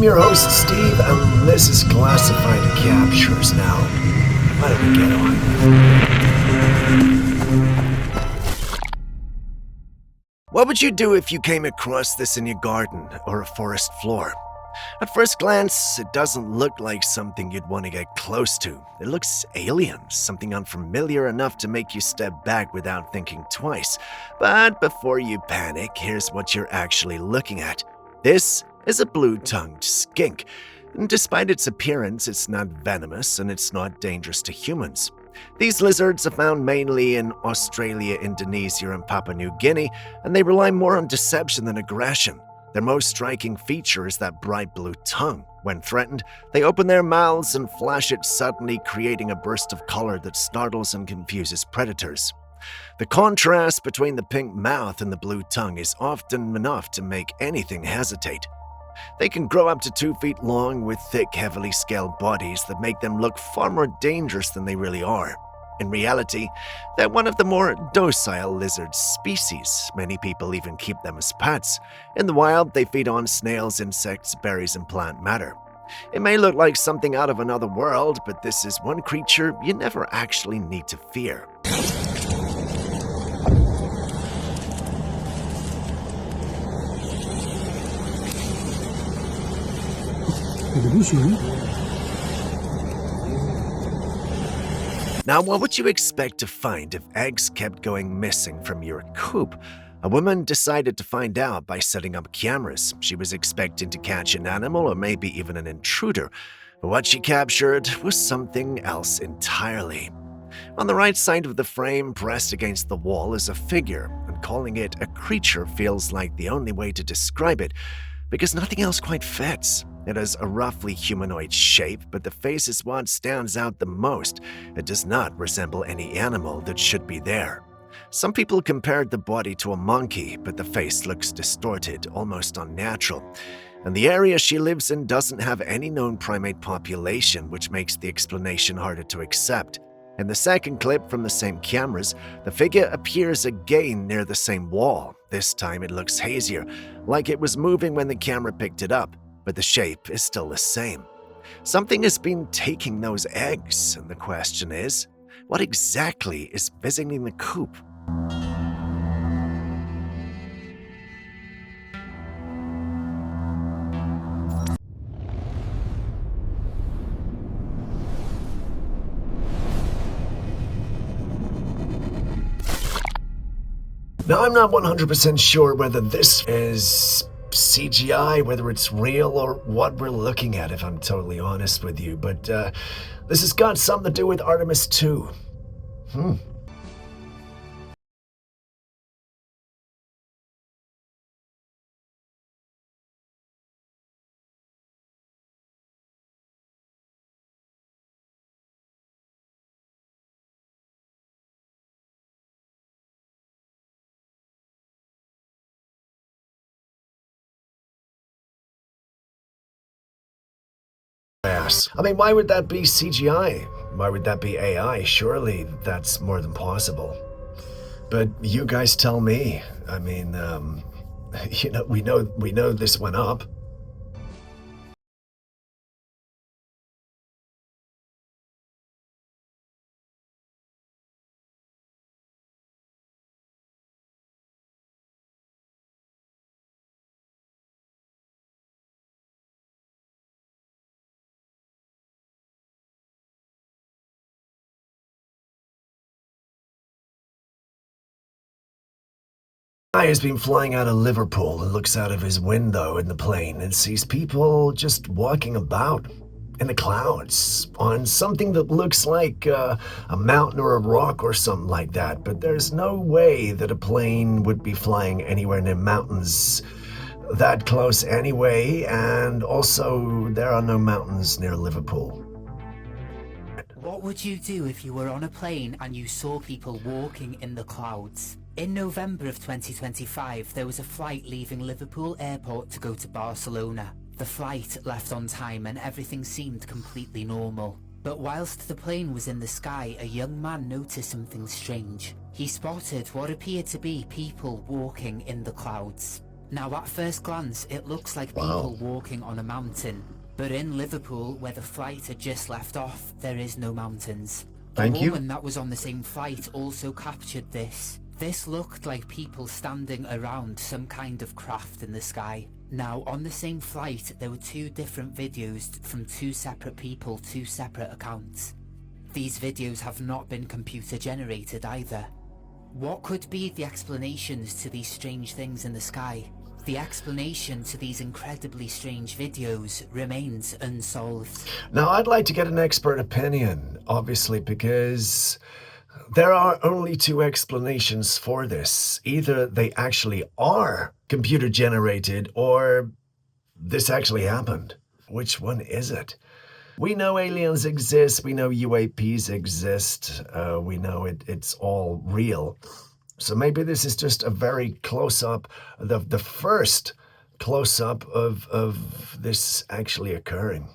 your host, Steve, and this is Classified Captures. Now, why don't we get on? What would you do if you came across this in your garden or a forest floor? At first glance, it doesn't look like something you'd want to get close to. It looks alien, something unfamiliar enough to make you step back without thinking twice. But before you panic, here's what you're actually looking at. This is a blue-tongued skink. And despite its appearance, it's not venomous and it's not dangerous to humans. These lizards are found mainly in Australia, Indonesia, and Papua New Guinea, and they rely more on deception than aggression. Their most striking feature is that bright blue tongue. When threatened, they open their mouths and flash it suddenly, creating a burst of color that startles and confuses predators. The contrast between the pink mouth and the blue tongue is often enough to make anything hesitate. They can grow up to 2 feet long with thick, heavily scaled bodies that make them look far more dangerous than they really are. In reality, they're one of the more docile lizard species. Many people even keep them as pets. In the wild, they feed on snails, insects, berries, and plant matter. It may look like something out of another world, but this is one creature you never actually need to fear. Now, what would you expect to find if eggs kept going missing from your coop? A woman decided to find out by setting up cameras. She was expecting to catch an animal or maybe even an intruder, but what she captured was something else entirely. On the right side of the frame, pressed against the wall, is a figure, and calling it a creature feels like the only way to describe it, because nothing else quite fits. It has a roughly humanoid shape, but the face is what stands out the most. It does not resemble any animal that should be there. Some people compared the body to a monkey, but the face looks distorted, almost unnatural. And the area she lives in doesn't have any known primate population, which makes the explanation harder to accept. In the second clip from the same cameras, the figure appears again near the same wall. This time it looks hazier, like it was moving when the camera picked it up, but the shape is still the same. Something has been taking those eggs, and the question is, what exactly is visiting the coop? Now, I'm not 100% sure whether this is CGI, whether it's real or what we're looking at, if I'm totally honest with you, but this has got something to do with Artemis 2. I mean, why would that be CGI? Why would that be AI? Surely that's more than possible. But you guys tell me. I mean, we know this went up. Guy has been flying out of Liverpool and looks out of his window in the plane and sees people just walking about in the clouds on something that looks like a mountain or a rock or something like that. But there's no way that a plane would be flying anywhere near mountains that close anyway, and also there are no mountains near Liverpool. What would you do if you were on a plane and you saw people walking in the clouds? In November of 2025, there was a flight leaving Liverpool Airport to go to Barcelona. The flight left on time and everything seemed completely normal. But whilst the plane was in the sky, a young man noticed something strange. He spotted what appeared to be people walking in the clouds. Now at first glance, it looks like people walking on a mountain. But in Liverpool, where the flight had just left off, there is no mountains. A woman that was on the same flight also captured this. This looked like people standing around some kind of craft in the sky. Now, on the same flight, there were two different videos from two separate people, two separate accounts. These videos have not been computer generated either. What could be the explanations to these strange things in the sky? The explanation to these incredibly strange videos remains unsolved. Now, I'd like to get an expert opinion, obviously, because there are only two explanations for this. Either they actually are computer generated, or this actually happened. Which one is it? We know aliens exist, we know UAPs exist, we know it's all real. So maybe this is just a very close-up, the first close-up of this actually occurring.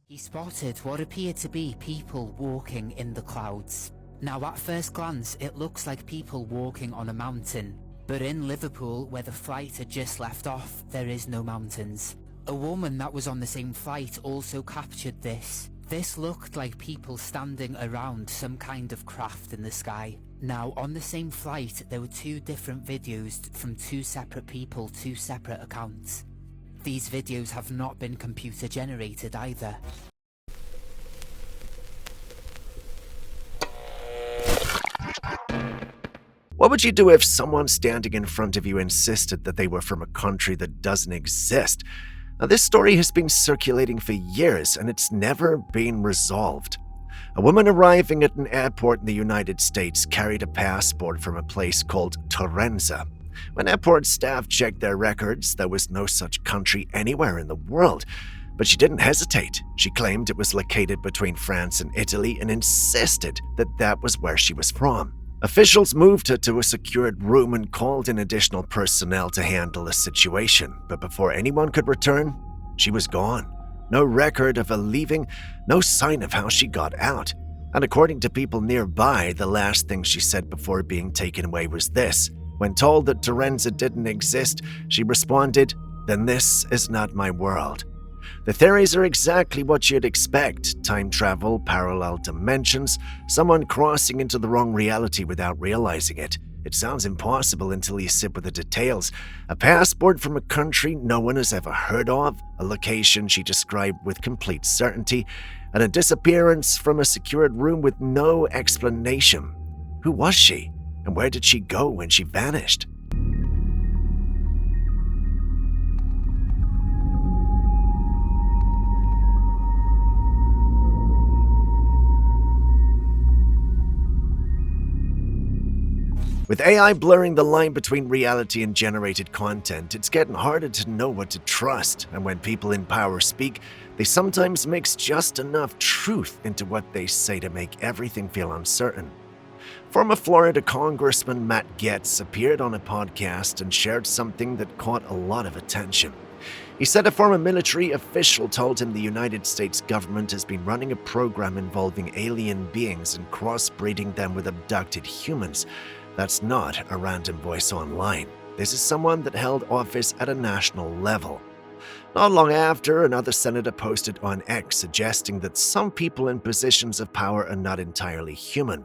He spotted what appeared to be people walking in the clouds. Now at first glance, it looks like people walking on a mountain. But in Liverpool, where the flight had just left off, there is no mountains. A woman that was on the same flight also captured this. This looked like people standing around some kind of craft in the sky. Now, on the same flight, there were two different videos from two separate people, two separate accounts. These videos have not been computer generated either. What would you do if someone standing in front of you insisted that they were from a country that doesn't exist? Now, this story has been circulating for years and it's never been resolved. A woman arriving at an airport in the United States carried a passport from a place called Toenza. When airport staff checked their records, there was no such country anywhere in the world. But she didn't hesitate. She claimed it was located between France and Italy and insisted that that was where she was from. Officials moved her to a secured room and called in additional personnel to handle the situation. But before anyone could return, she was gone. No record of her leaving, no sign of how she got out. And according to people nearby, the last thing she said before being taken away was this. When told that Toenza didn't exist, she responded, "Then this is not my world." The theories are exactly what you'd expect. Time travel, parallel dimensions, someone crossing into the wrong reality without realizing it. It sounds impossible until you sit with the details. A passport from a country no one has ever heard of, a location she described with complete certainty, and a disappearance from a secured room with no explanation. Who was she? And where did she go when she vanished? With AI blurring the line between reality and generated content, it's getting harder to know what to trust, and when people in power speak, they sometimes mix just enough truth into what they say to make everything feel uncertain. Former Florida Congressman Matt Gaetz appeared on a podcast and shared something that caught a lot of attention. He said a former military official told him the United States government has been running a program involving alien beings and crossbreeding them with abducted humans. That's not a random voice online. This is someone that held office at a national level. Not long after, another senator posted on X suggesting that some people in positions of power are not entirely human.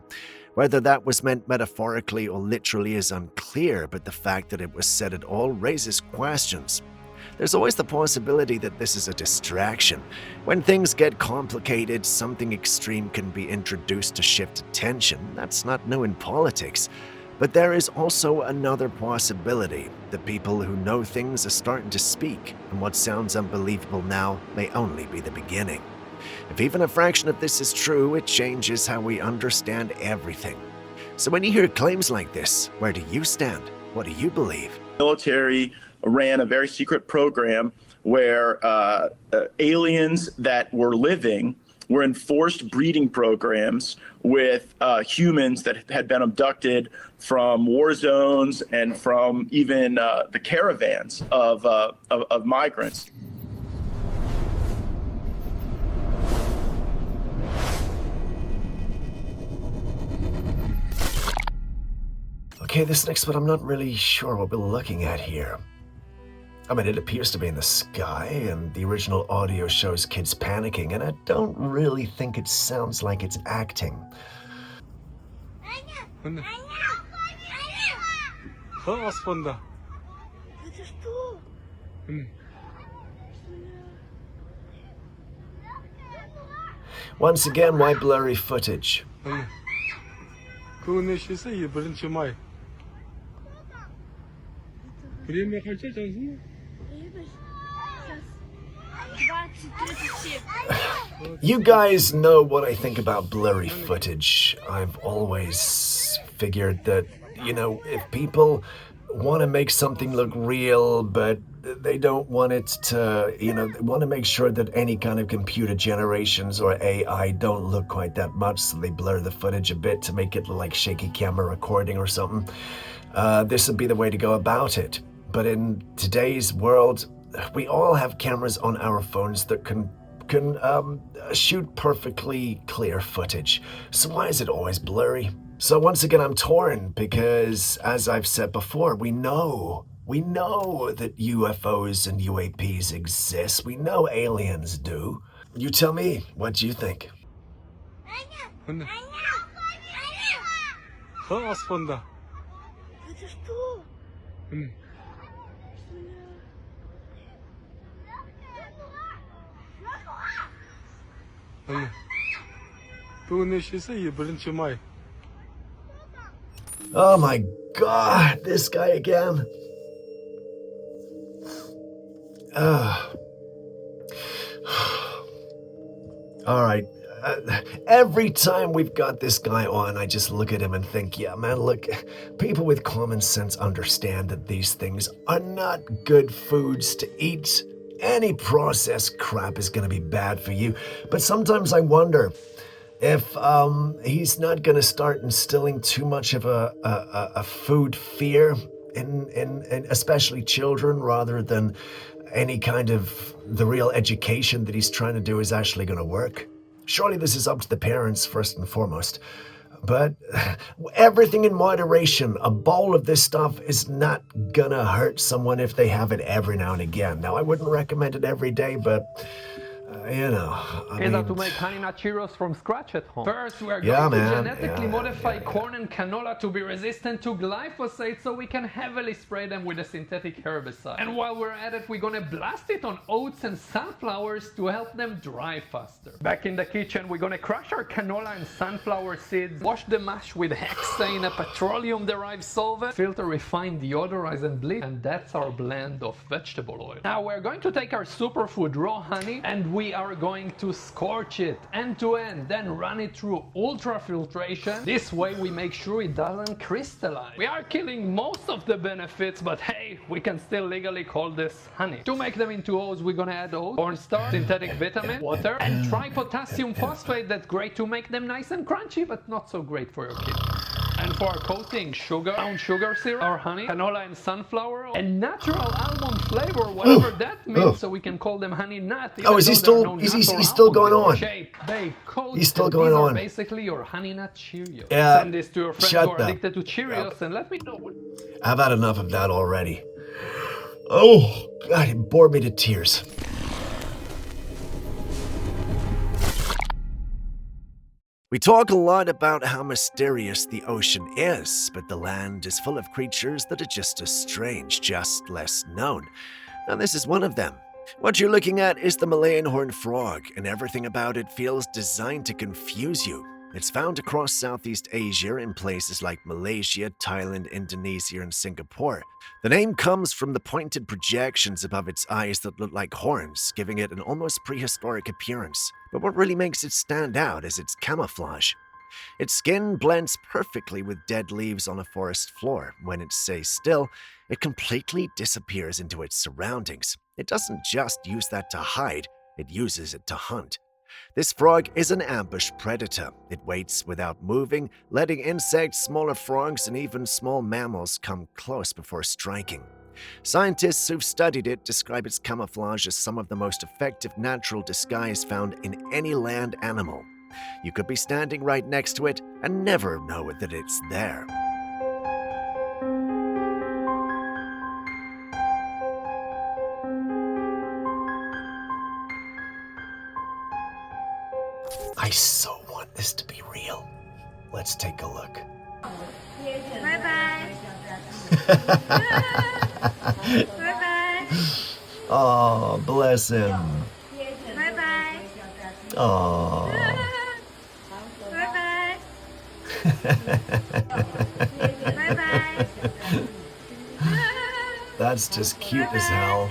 Whether that was meant metaphorically or literally is unclear, but the fact that it was said at all raises questions. There's always the possibility that this is a distraction. When things get complicated, something extreme can be introduced to shift attention. That's not new in politics. But there is also another possibility. The people who know things are starting to speak, and what sounds unbelievable now may only be the beginning. If even a fraction of this is true, it changes how we understand everything. So when you hear claims like this, where do you stand? What do you believe? Military ran a very secret program where aliens that were living were in forced breeding programs with humans that had been abducted from war zones and from even the caravans of migrants. Okay, this next one, I'm not really sure what we're looking at here. I mean, it appears to be in the sky, and the original audio shows kids panicking, and I don't really think it sounds like it's acting. Once again, why blurry footage? You guys know what I think about blurry footage. I've always figured that, if people want to make something look real, but they don't want it to, they want to make sure that any kind of computer generations or AI don't look quite that much, so they blur the footage a bit to make it look like shaky camera recording or something. This would be the way to go about it. But in today's world, we all have cameras on our phones that can shoot perfectly clear footage. So why is it always blurry? So once again, I'm torn because, as I've said before, we know that UFOs and UAPs exist. We know aliens do. You tell me, what do you think? Oh my God, this guy again. All right. Every time we've got this guy on, I just look at him and think, yeah, man, look, people with common sense understand that these things are not good foods to eat. Any processed crap is going to be bad for you. But sometimes I wonder if he's not going to start instilling too much of a food fear in especially children, rather than any kind of the real education that he's trying to do is actually going to work. Surely this is up to the parents first and foremost. But everything in moderation. A bowl of this stuff is not gonna hurt someone if they have it every now and again. Now, I wouldn't recommend it every day, but Is that to make honey nut Cheerios from scratch at home? First, we are going to genetically modify corn and canola to be resistant to glyphosate so we can heavily spray them with a synthetic herbicide. And while we're at it, we're gonna blast it on oats and sunflowers to help them dry faster. Back in the kitchen, we're gonna crush our canola and sunflower seeds, wash the mash with hexane, a petroleum-derived solvent, filter, refine, deodorize, and bleach, and that's our blend of vegetable oil. Now we're going to take our superfood raw honey, and we are going to scorch it end to end, then run it through ultrafiltration. This way we make sure it doesn't crystallize. We are killing most of the benefits, but hey, we can still legally call this honey. To make them into O's, we're gonna add oats, cornstarch, synthetic vitamin, water, and tripotassium phosphate. That's great to make them nice and crunchy, but not so great for your kidneys. And for our coating, sugar, brown sugar syrup, our honey, canola and sunflower oil, and natural almond flavor, whatever that means, so we can call them honey nut. Oh, is he still? He's still going on? Shape, bake, coat, he's still going on. Basically, your honey nut Cheerios. Yeah. Send this to your friends who are addicted to Cheerios, and let me know. I've had enough of that already. Oh God, it bored me to tears. We talk a lot about how mysterious the ocean is, but the land is full of creatures that are just as strange, just less known. And this is one of them. What you're looking at is the Malayan horned frog, and everything about it feels designed to confuse you. It's found across Southeast Asia in places like Malaysia, Thailand, Indonesia, and Singapore. The name comes from the pointed projections above its eyes that look like horns, giving it an almost prehistoric appearance. But what really makes it stand out is its camouflage. Its skin blends perfectly with dead leaves on a forest floor. When it stays still, it completely disappears into its surroundings. It doesn't just use that to hide, it uses it to hunt. This frog is an ambush predator. It waits without moving, letting insects, smaller frogs, and even small mammals come close before striking. Scientists who've studied it describe its camouflage as some of the most effective natural disguise found in any land animal. You could be standing right next to it and never know that it's there. I so want this to be real. Let's take a look. Bye-bye. Bye-bye. Oh, bless him. Bye-bye. Oh. Bye-bye. Bye-bye. That's just cute as hell.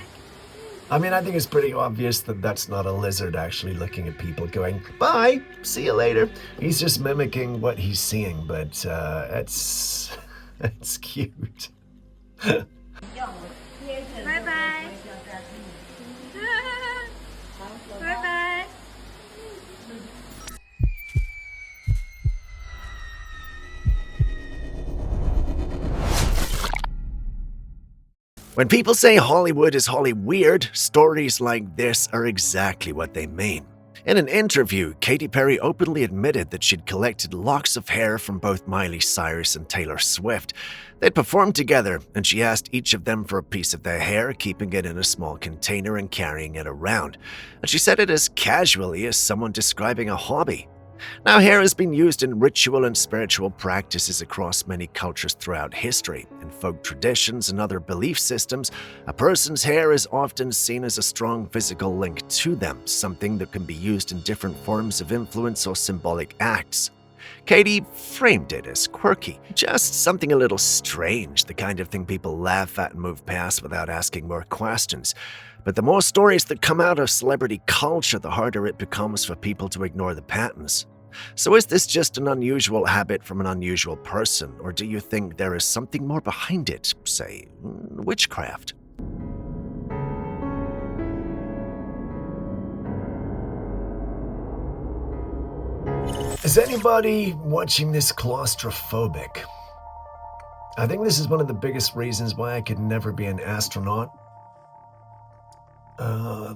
I mean, I think it's pretty obvious that that's not a lizard actually looking at people going, bye, see you later. He's just mimicking what he's seeing, but it's cute. Bye-bye. Bye-bye. When people say Hollywood is Holly weird, stories like this are exactly what they mean. In an interview, Katy Perry openly admitted that she'd collected locks of hair from both Miley Cyrus and Taylor Swift. They'd performed together, and she asked each of them for a piece of their hair, keeping it in a small container and carrying it around. And she said it as casually as someone describing a hobby. Now, hair has been used in ritual and spiritual practices across many cultures throughout history. In folk traditions and other belief systems, a person's hair is often seen as a strong physical link to them, something that can be used in different forms of influence or symbolic acts. Katy framed it as quirky, just something a little strange, the kind of thing people laugh at and move past without asking more questions. But the more stories that come out of celebrity culture, the harder it becomes for people to ignore the patterns. So is this just an unusual habit from an unusual person, or do you think there is something more behind it, say, witchcraft? Is anybody watching this claustrophobic? I think this is one of the biggest reasons why I could never be an astronaut.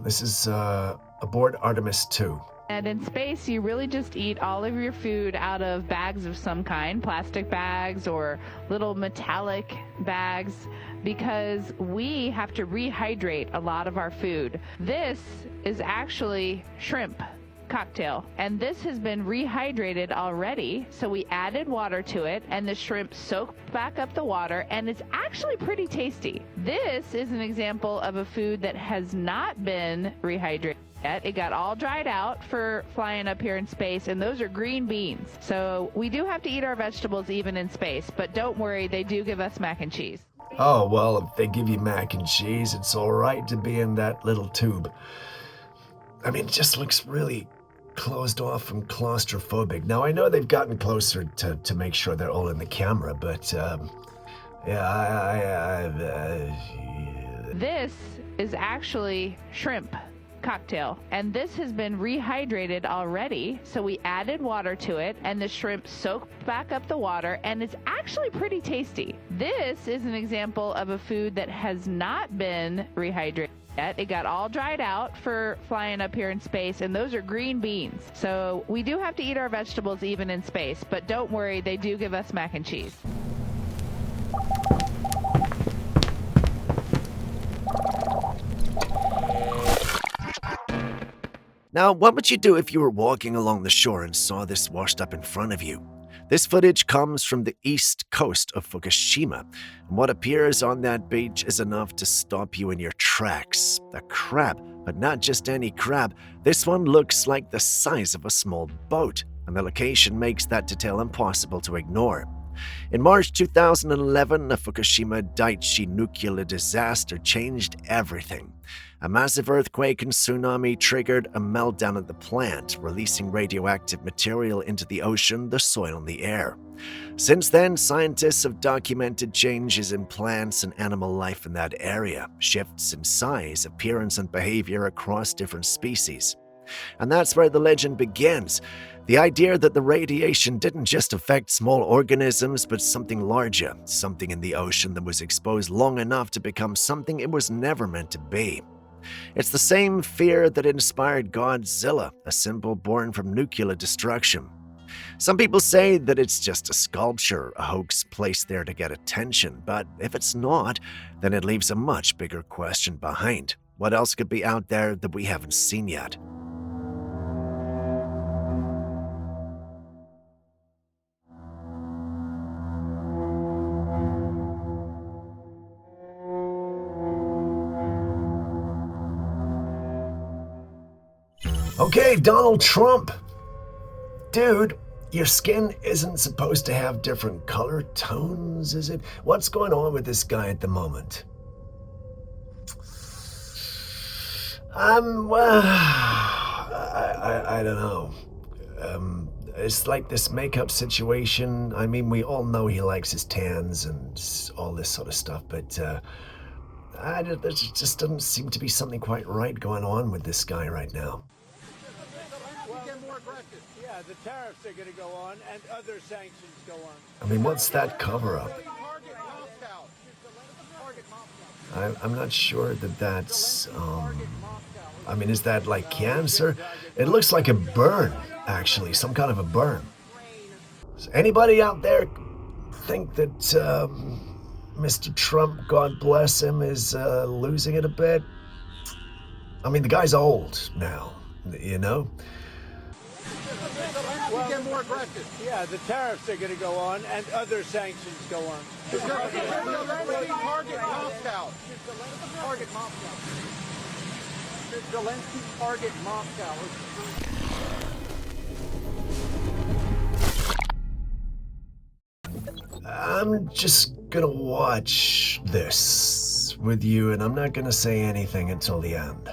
This is aboard Artemis 2. And in space, you really just eat all of your food out of bags of some kind, plastic bags or little metallic bags, because we have to rehydrate a lot of our food. This is actually shrimp cocktail, and this has been rehydrated already, so we added water to it, and the shrimp soaked back up the water, and it's actually pretty tasty. This is an example of a food that has not been rehydrated yet. It got all dried out for flying up here in space, and those are green beans. So we do have to eat our vegetables even in space, but don't worry, they do give us mac and cheese. Oh, well, if they give you mac and cheese, it's all right to be in that little tube. I mean, it just looks really closed off and claustrophobic. Now, I know they've gotten closer to make sure they're all in the camera, but, This is actually shrimp cocktail, and this has been rehydrated already, so we added water to it, and the shrimp soaked back up the water, and it's actually pretty tasty. This is an example of a food that has not been rehydrated yet. It got all dried out for flying up here in space, and those are green beans. So we do have to eat our vegetables even in space, but don't worry, they do give us mac and cheese. Now, what would you do if you were walking along the shore and saw this washed up in front of you? This footage comes from the east coast of Fukushima, and what appears on that beach is enough to stop you in your tracks. A crab, but not just any crab. This one looks like the size of a small boat, and the location makes that detail impossible to ignore. In March 2011, a Fukushima Daiichi nuclear disaster changed everything. A massive earthquake and tsunami triggered a meltdown at the plant, releasing radioactive material into the ocean, the soil, and the air. Since then, scientists have documented changes in plants and animal life in that area, shifts in size, appearance, and behavior across different species. And that's where the legend begins. The idea that the radiation didn't just affect small organisms, but something larger, something in the ocean that was exposed long enough to become something it was never meant to be. It's the same fear that inspired Godzilla, a symbol born from nuclear destruction. Some people say that it's just a sculpture, a hoax placed there to get attention, but if it's not, then it leaves a much bigger question behind. What else could be out there that we haven't seen yet? Okay, Donald Trump. Dude, your skin isn't supposed to have different color tones, is it? What's going on with this guy at the moment? Well, I don't know. It's like this makeup situation. I mean, we all know he likes his tans and all this sort of stuff, but there just doesn't seem to be something quite right going on with this guy right now. Yeah, the tariffs are going to go on and other sanctions go on. I mean, what's that cover-up? I'm not sure that that's, I mean, is that like cancer? It looks like a burn, actually, some kind of a burn. Does anybody out there think that Mr. Trump, God bless him, is losing it a bit? I mean, the guy's old now, you know? Get more aggressive. Yeah, the tariffs are going to go on and other sanctions go on. Target Moscow. Target Moscow. Zelensky target Moscow. I'm just gonna watch this with you, and I'm not gonna say anything until the end.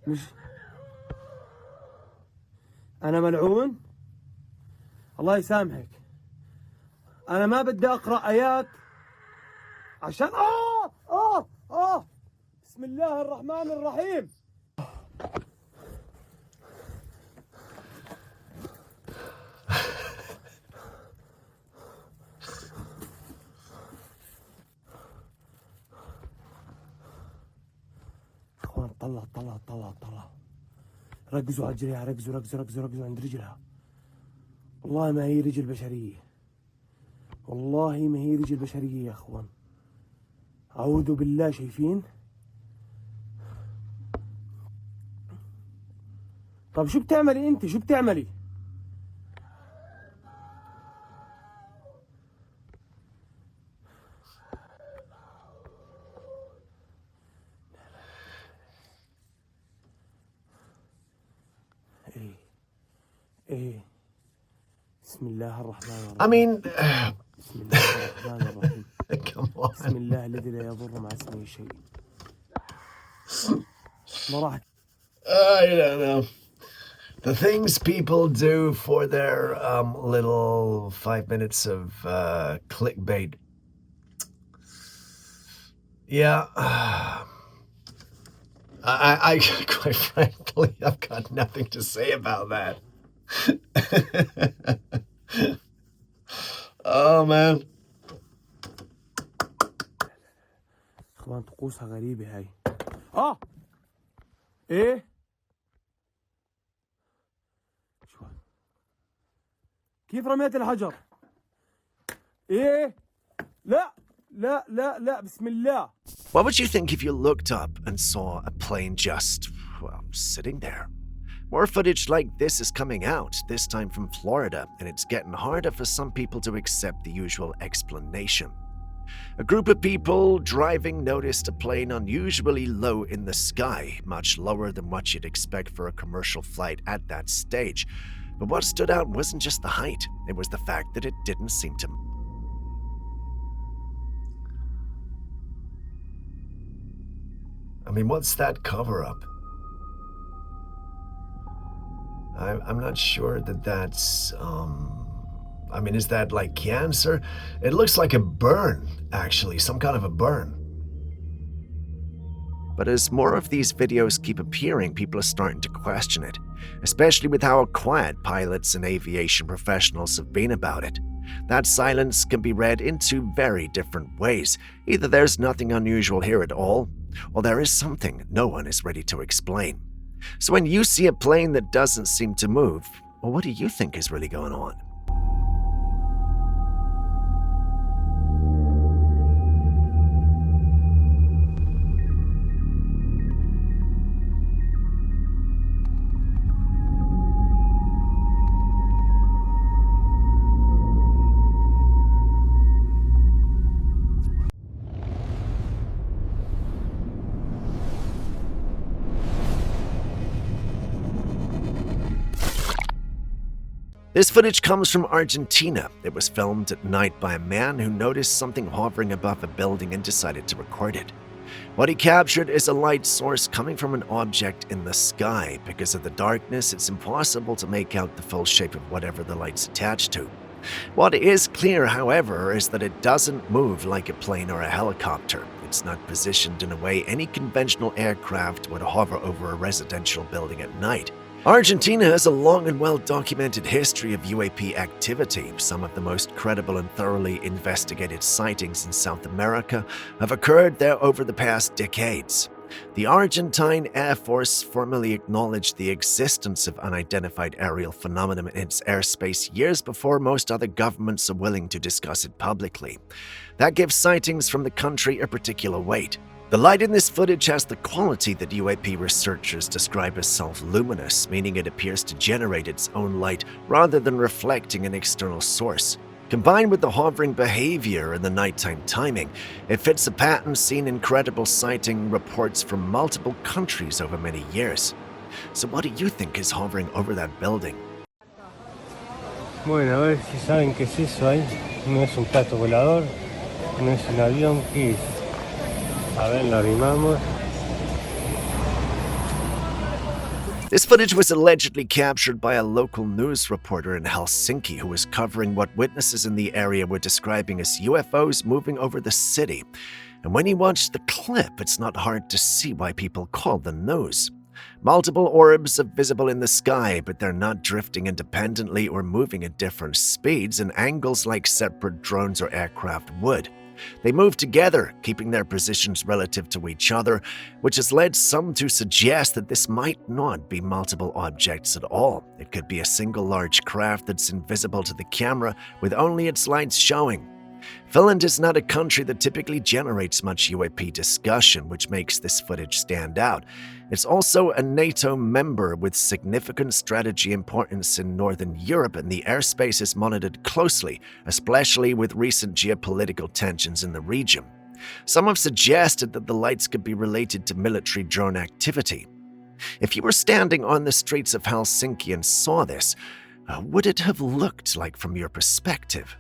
مش أنا ملعون الله يسامحك أنا ما بدي أقرأ آيات عشان بسم الله الرحمن الرحيم طلع ركزوا على رجليها ركزوا عند رجلها والله ما هي رجل بشرية والله ما هي رجل بشرية يا اخوان أعوذ بالله شايفين طب شو بتعملي انت شو بتعملي ايه بسم الله الرحمن الرحيم I mean, بسم الله الرحمن الرحيم come on. بسم الله الذي لا يضر مع اسمه شيء ما راح I don't know. The things people do for their little 5 minutes of clickbait. Yeah. I quite frankly, I've got nothing to say about that. Oh, man. اخوان طقوسها غريبة هاي ايه شو هذا كيف رميت الحجر ايه لا بسم الله. What would you think if you looked up and saw a plane just, well, sitting there? More footage like this is coming out, this time from Florida, and it's getting harder for some people to accept the usual explanation. A group of people driving noticed a plane unusually low in the sky, much lower than what you'd expect for a commercial flight at that stage. But what stood out wasn't just the height, it was the fact that it didn't seem to. I mean, what's that cover-up? I'm not sure that that's, I mean, is that like cancer? It looks like a burn, actually, some kind of a burn. But as more of these videos keep appearing, people are starting to question it, especially with how quiet pilots and aviation professionals have been about it. That silence can be read in two very different ways. Either there's nothing unusual here at all, or there is something no one is ready to explain. So when you see a plane that doesn't seem to move, well, what do you think is really going on? This footage comes from Argentina. It was filmed at night by a man who noticed something hovering above a building and decided to record it. What he captured is a light source coming from an object in the sky. Because of the darkness, it's impossible to make out the full shape of whatever the light's attached to. What is clear, however, is that it doesn't move like a plane or a helicopter. It's not positioned in a way any conventional aircraft would hover over a residential building at night. Argentina has a long and well-documented history of UAP activity. Some of the most credible and thoroughly investigated sightings in South America have occurred there over the past decades. The Argentine Air Force formally acknowledged the existence of unidentified aerial phenomena in its airspace years before most other governments are willing to discuss it publicly. That gives sightings from the country a particular weight. The light in this footage has the quality that UAP researchers describe as self-luminous, meaning it appears to generate its own light rather than reflecting an external source. Combined with the hovering behavior and the nighttime timing, it fits a pattern seen in credible sighting reports from multiple countries over many years. So what do you think is hovering over that building? Bueno, a ver si saben qué es eso ahí. No es un plato volador, no es un avión, ¿qué es? A ver, lo arrimamos. This footage was allegedly captured by a local news reporter in Helsinki who was covering what witnesses in the area were describing as UFOs moving over the city. And when you watch the clip, it's not hard to see why people call them news. Multiple orbs are visible in the sky, but they're not drifting independently or moving at different speeds and angles like separate drones or aircraft would. They move together, keeping their positions relative to each other, which has led some to suggest that this might not be multiple objects at all. It could be a single large craft that's invisible to the camera, with only its lights showing. Finland is not a country that typically generates much UAP discussion, which makes this footage stand out. It's also a NATO member with significant strategy importance in Northern Europe, and the airspace is monitored closely, especially with recent geopolitical tensions in the region. Some have suggested that the lights could be related to military drone activity. If you were standing on the streets of Helsinki and saw this, would it have looked like from your perspective?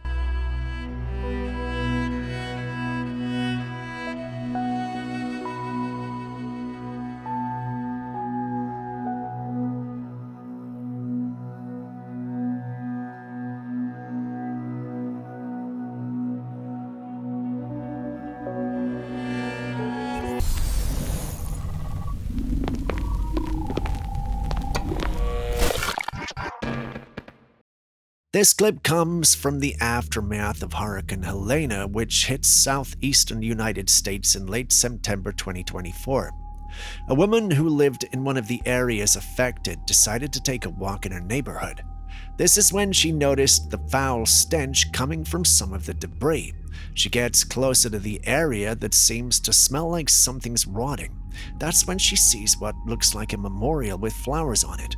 This clip comes from the aftermath of Hurricane Helena, which hit southeastern United States in late September 2024. A woman who lived in one of the areas affected decided to take a walk in her neighborhood. This is when she noticed the foul stench coming from some of the debris. She gets closer to the area that seems to smell like something's rotting. That's when she sees what looks like a memorial with flowers on it.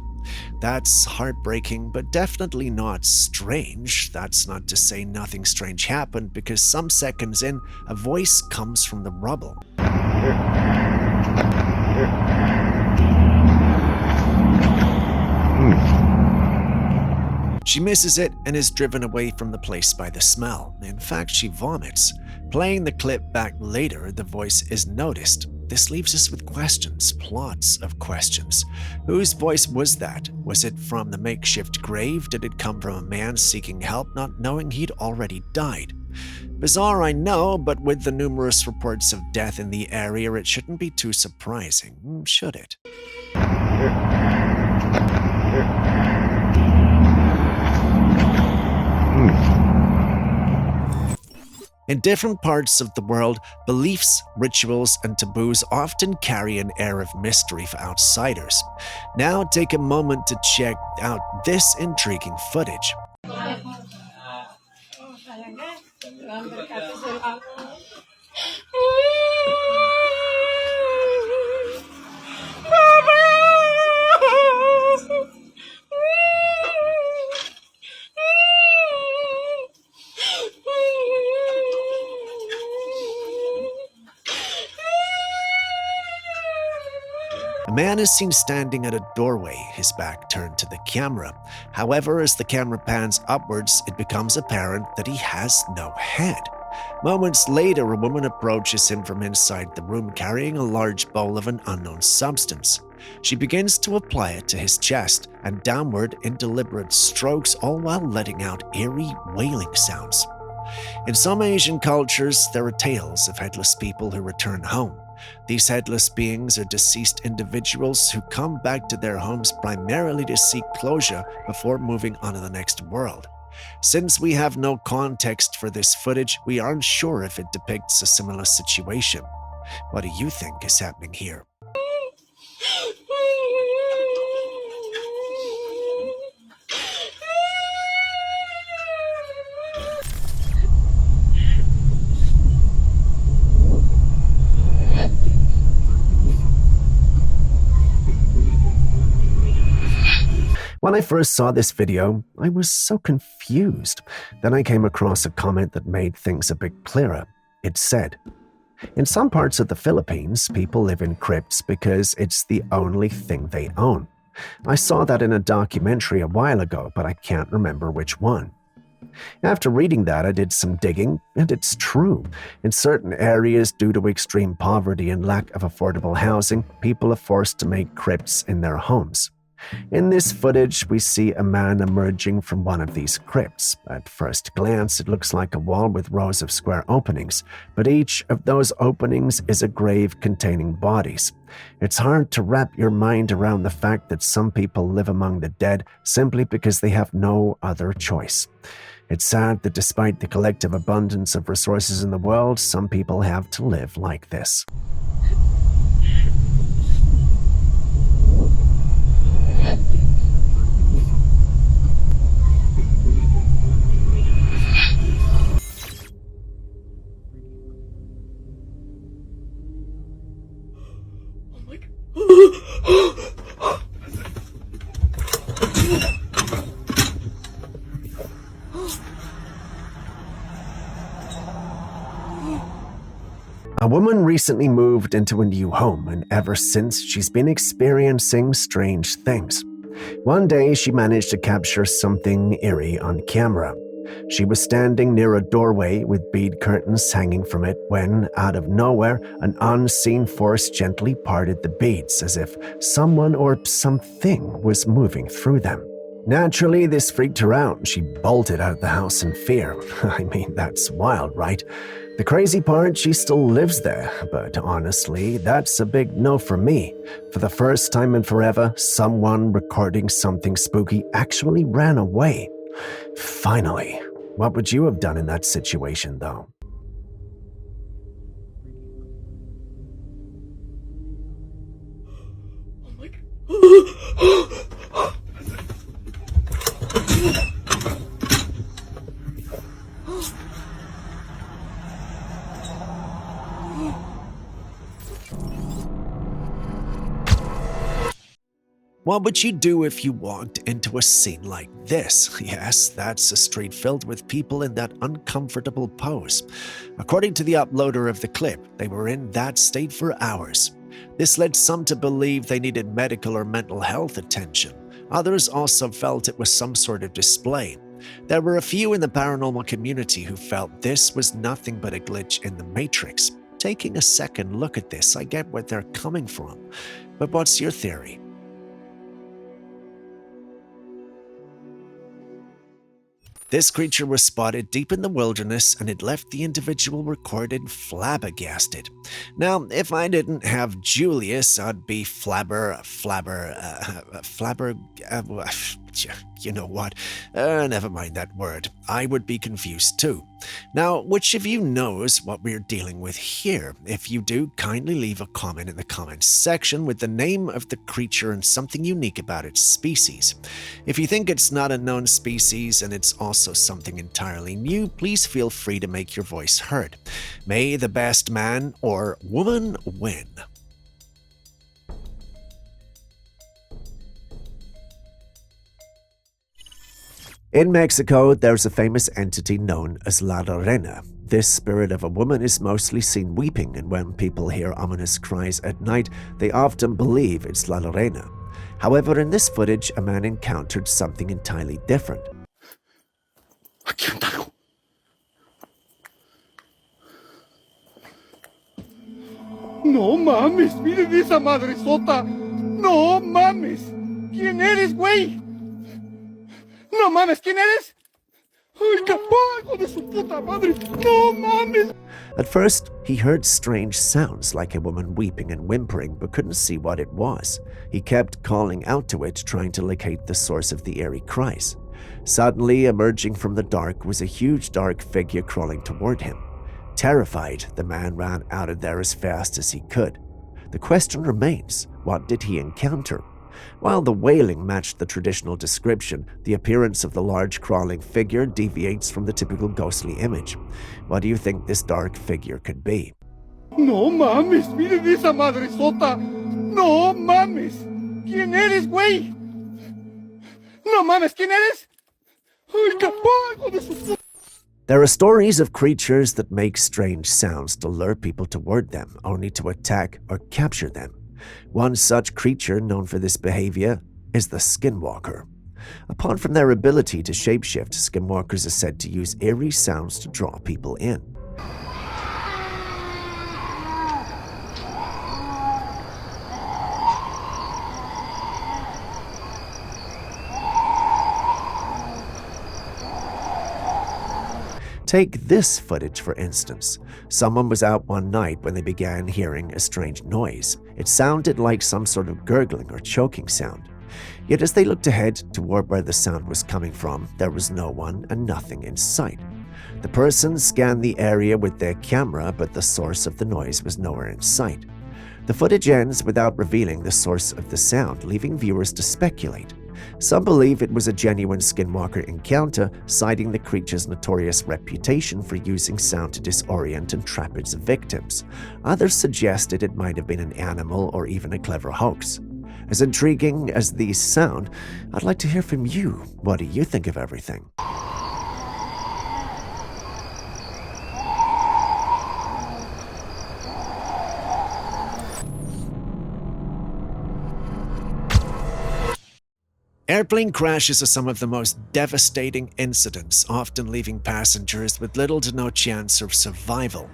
That's heartbreaking, but definitely not strange. That's not to say nothing strange happened, because some seconds in, a voice comes from the rubble. She misses it and is driven away from the place by the smell. In fact, she vomits. Playing the clip back later, the voice is noticed. This leaves us with questions, lots of questions. Whose voice was that? Was it from the makeshift grave? Did it come from a man seeking help, not knowing he'd already died? Bizarre, I know, but with the numerous reports of death in the area, it shouldn't be too surprising, should it? In different parts of the world, beliefs, rituals, and taboos often carry an air of mystery for outsiders. Now take a moment to check out this intriguing footage. A man is seen standing at a doorway, his back turned to the camera. However, as the camera pans upwards, it becomes apparent that he has no head. Moments later, a woman approaches him from inside the room carrying a large bowl of an unknown substance. She begins to apply it to his chest and downward in deliberate strokes, all while letting out eerie wailing sounds. In some Asian cultures, there are tales of headless people who return home. These headless beings are deceased individuals who come back to their homes primarily to seek closure before moving on to the next world. Since we have no context for this footage, we aren't sure if it depicts a similar situation. What do you think is happening here? When I first saw this video, I was so confused. Then I came across a comment that made things a bit clearer. It said, "In some parts of the Philippines, people live in crypts because it's the only thing they own. I saw that in a documentary a while ago, but I can't remember which one." After reading that, I did some digging, and it's true. In certain areas, due to extreme poverty and lack of affordable housing, people are forced to make crypts in their homes. In this footage, we see a man emerging from one of these crypts. At first glance, it looks like a wall with rows of square openings, but each of those openings is a grave containing bodies. It's hard to wrap your mind around the fact that some people live among the dead simply because they have no other choice. It's sad that despite the collective abundance of resources in the world, some people have to live like this. A woman recently moved into a new home, and ever since, she's been experiencing strange things. One day, she managed to capture something eerie on camera. She was standing near a doorway with bead curtains hanging from it when, out of nowhere, an unseen force gently parted the beads as if someone or something was moving through them. Naturally, this freaked her out. She bolted out of the house in fear. I mean, that's wild, right? The crazy part, she still lives there, but honestly, that's a big no for me. For the first time in forever, someone recording something spooky actually ran away. Finally, what would you have done in that situation, though? What would you do if you walked into a scene like this? Yes, that's a street filled with people in that uncomfortable pose. According to the uploader of the clip, they were in that state for hours. This led some to believe they needed medical or mental health attention. Others also felt it was some sort of display. There were a few in the paranormal community who felt this was nothing but a glitch in the Matrix. Taking a second look at this, I get where they're coming from. But what's your theory? This creature was spotted deep in the wilderness, and it left the individual recorded flabbergasted. Now, if I didn't have Julius, I'd be you know what? Never mind that word. I would be confused too. Now, which of you knows what we're dealing with here? If you do, kindly leave a comment in the comments section with the name of the creature and something unique about its species. If you think it's not a known species and it's also something entirely new, please feel free to make your voice heard. May the best man or woman win. In Mexico, there's a famous entity known as La Llorona. This spirit of a woman is mostly seen weeping, and when people hear ominous cries at night, they often believe it's La Llorona. However, in this footage, a man encountered something entirely different. No mames, miren esa madre sota. No mames. ¿Quién eres, güey? No mames, ¿quién eres? Ay, capago de su puta madre. No mames. At first, he heard strange sounds like a woman weeping and whimpering, but couldn't see what it was. He kept calling out to it, trying to locate the source of the eerie cries. Suddenly, emerging from the dark was a huge dark figure crawling toward him. Terrified, the man ran out of there as fast as he could. The question remains, what did he encounter? While the wailing matched the traditional description, the appearance of the large crawling figure deviates from the typical ghostly image. What do you think this dark figure could be? No mames, miren esa madre sota. No mames. ¿Quién eres, güey? No mames, ¿quién eres? Ay, capago de su puta. There are stories of creatures that make strange sounds to lure people toward them, only to attack or capture them. One such creature known for this behavior is the Skinwalker. Apart from their ability to shapeshift, Skinwalkers are said to use eerie sounds to draw people in. Take this footage, for instance. Someone was out one night when they began hearing a strange noise. It sounded like some sort of gurgling or choking sound. Yet as they looked ahead toward where the sound was coming from, there was no one and nothing in sight. The person scanned the area with their camera, but the source of the noise was nowhere in sight. The footage ends without revealing the source of the sound, leaving viewers to speculate. Some believe it was a genuine Skinwalker encounter, citing the creature's notorious reputation for using sound to disorient and trap its victims. Others suggested it might have been an animal or even a clever hoax. As intriguing as these sound, I'd like to hear from you. What do you think of everything? Airplane crashes are some of the most devastating incidents, often leaving passengers with little to no chance of survival.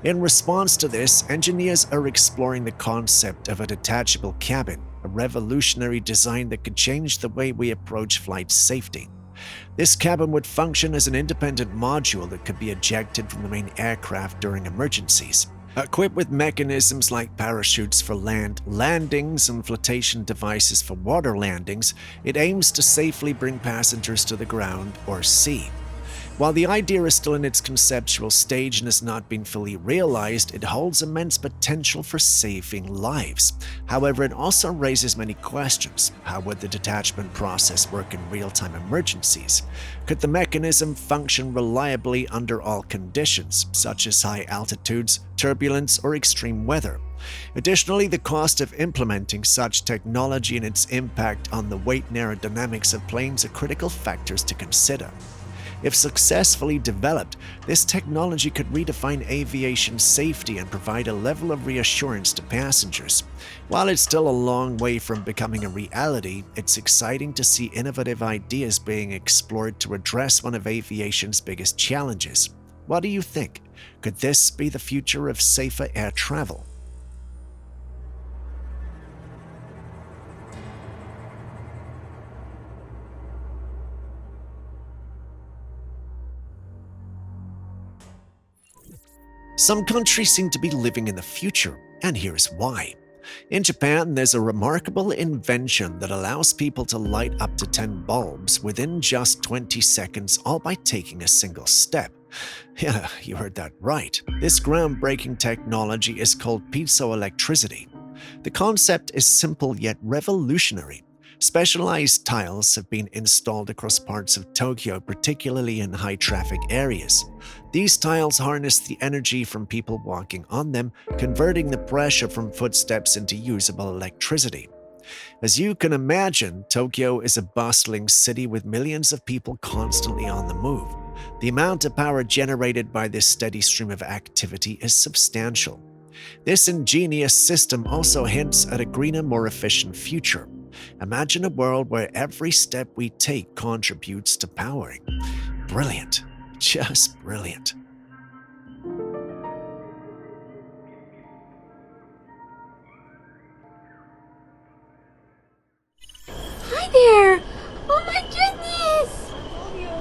In response to this, engineers are exploring the concept of a detachable cabin, a revolutionary design that could change the way we approach flight safety. This cabin would function as an independent module that could be ejected from the main aircraft during emergencies. Equipped with mechanisms like parachutes for land landings and flotation devices for water landings, it aims to safely bring passengers to the ground or sea. While the idea is still in its conceptual stage and has not been fully realized, it holds immense potential for saving lives. However, it also raises many questions. How would the detachment process work in real-time emergencies? Could the mechanism function reliably under all conditions, such as high altitudes, turbulence, or extreme weather? Additionally, the cost of implementing such technology and its impact on the weight and aerodynamics of planes are critical factors to consider. If successfully developed, this technology could redefine aviation safety and provide a level of reassurance to passengers. While it's still a long way from becoming a reality, it's exciting to see innovative ideas being explored to address one of aviation's biggest challenges. What do you think? Could this be the future of safer air travel? Some countries seem to be living in the future, and here's why. In Japan, there's a remarkable invention that allows people to light up to 10 bulbs within just 20 seconds, all by taking a single step. Yeah, you heard that right. This groundbreaking technology is called piezoelectricity. The concept is simple yet revolutionary. Specialized tiles have been installed across parts of Tokyo, particularly in high-traffic areas. These tiles harness the energy from people walking on them, converting the pressure from footsteps into usable electricity. As you can imagine, Tokyo is a bustling city with millions of people constantly on the move. The amount of power generated by this steady stream of activity is substantial. This ingenious system also hints at a greener, more efficient future. Imagine a world where every step we take contributes to powering. Brilliant. Just brilliant. Hi there! Oh my goodness!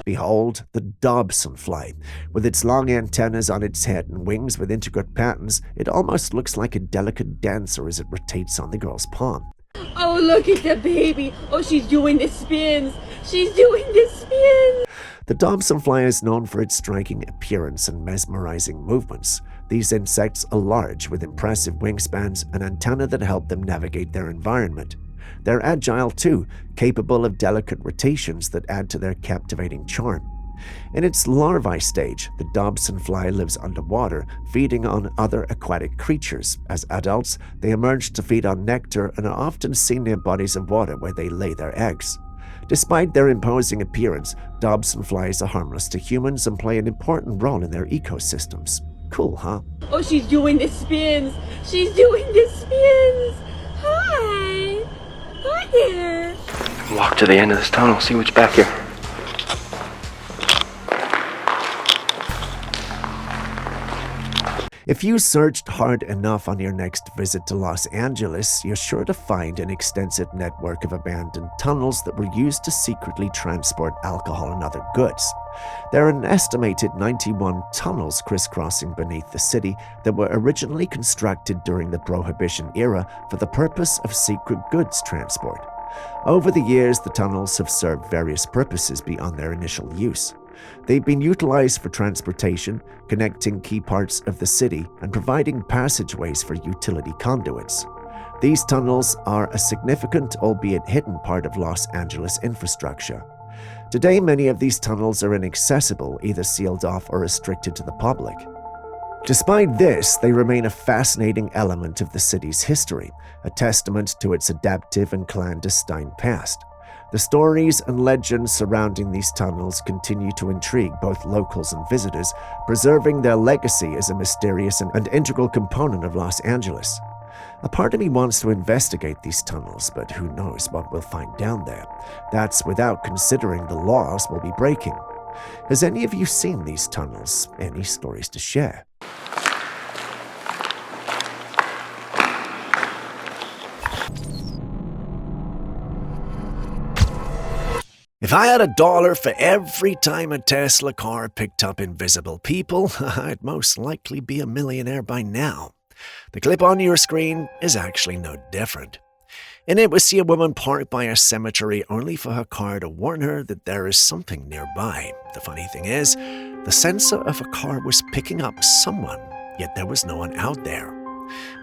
Behold the Dobson fly. With its long antennas on its head and wings with intricate patterns, it almost looks like a delicate dancer as it rotates on the girl's palm. Oh, look at the baby! Oh, she's doing the spins! She's doing the spins! The Dobson fly is known for its striking appearance and mesmerizing movements. These insects are large, with impressive wingspans and antennae that help them navigate their environment. They're agile too, capable of delicate rotations that add to their captivating charm. In its larvae stage, the Dobson fly lives underwater, feeding on other aquatic creatures. As adults, they emerge to feed on nectar and are often seen near bodies of water where they lay their eggs. Despite their imposing appearance, Dobson flies are harmless to humans and play an important role in their ecosystems. Cool, huh? Oh, she's doing the spins! She's doing the spins! Hi! Hi there! Walk to the end of this tunnel, see what's back here. If you searched hard enough on your next visit to Los Angeles, you're sure to find an extensive network of abandoned tunnels that were used to secretly transport alcohol and other goods. There are an estimated 91 tunnels crisscrossing beneath the city that were originally constructed during the Prohibition era for the purpose of secret goods transport. Over the years, the tunnels have served various purposes beyond their initial use. They've been utilized for transportation, connecting key parts of the city, and providing passageways for utility conduits. These tunnels are a significant, albeit hidden, part of Los Angeles infrastructure. Today, many of these tunnels are inaccessible, either sealed off or restricted to the public. Despite this, they remain a fascinating element of the city's history, a testament to its adaptive and clandestine past. The stories and legends surrounding these tunnels continue to intrigue both locals and visitors, preserving their legacy as a mysterious and integral component of Los Angeles. A part of me wants to investigate these tunnels, but who knows what we'll find down there. That's without considering the laws we'll be breaking. Has any of you seen these tunnels? Any stories to share? If I had $1 for every time a Tesla car picked up invisible people, I'd most likely be a millionaire by now. The clip on your screen is actually no different. In it, we see a woman parked by a cemetery only for her car to warn her that there is something nearby. The funny thing is, the sensor of a car was picking up someone, yet there was no one out there.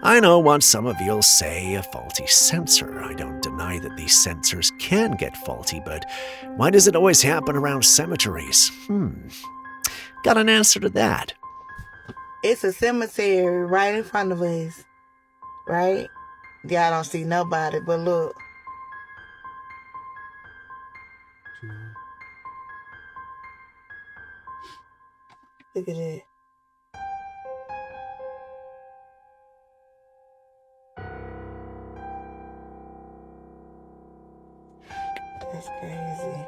I know what some of you'll say, a faulty sensor. I don't deny that these sensors can get faulty, but why does it always happen around cemeteries? Got an answer to that. It's a cemetery right in front of us, right? Y'all don't see nobody, but look. Look at it. That's crazy.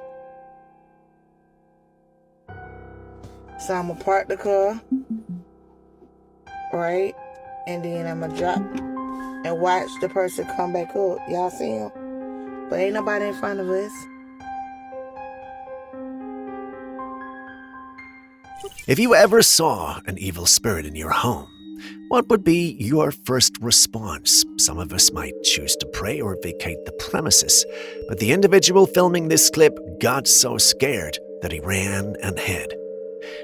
So I'm gonna park the car, right? And then I'm gonna drop and watch the person come back up. Y'all see him? But ain't nobody in front of us. If you ever saw an evil spirit in your home, what would be your first response? Some of us might choose to pray or vacate the premises, but the individual filming this clip got so scared that he ran and hid.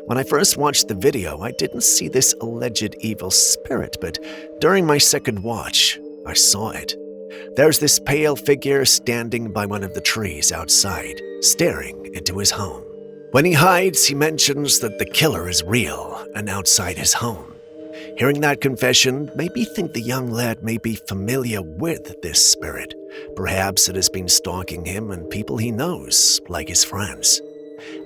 When I first watched the video, I didn't see this alleged evil spirit, but during my second watch, I saw it. There's this pale figure standing by one of the trees outside, staring into his home. When he hides, he mentions that the killer is real and outside his home. Hearing that confession made me think the young lad may be familiar with this spirit. Perhaps it has been stalking him and people he knows, like his friends.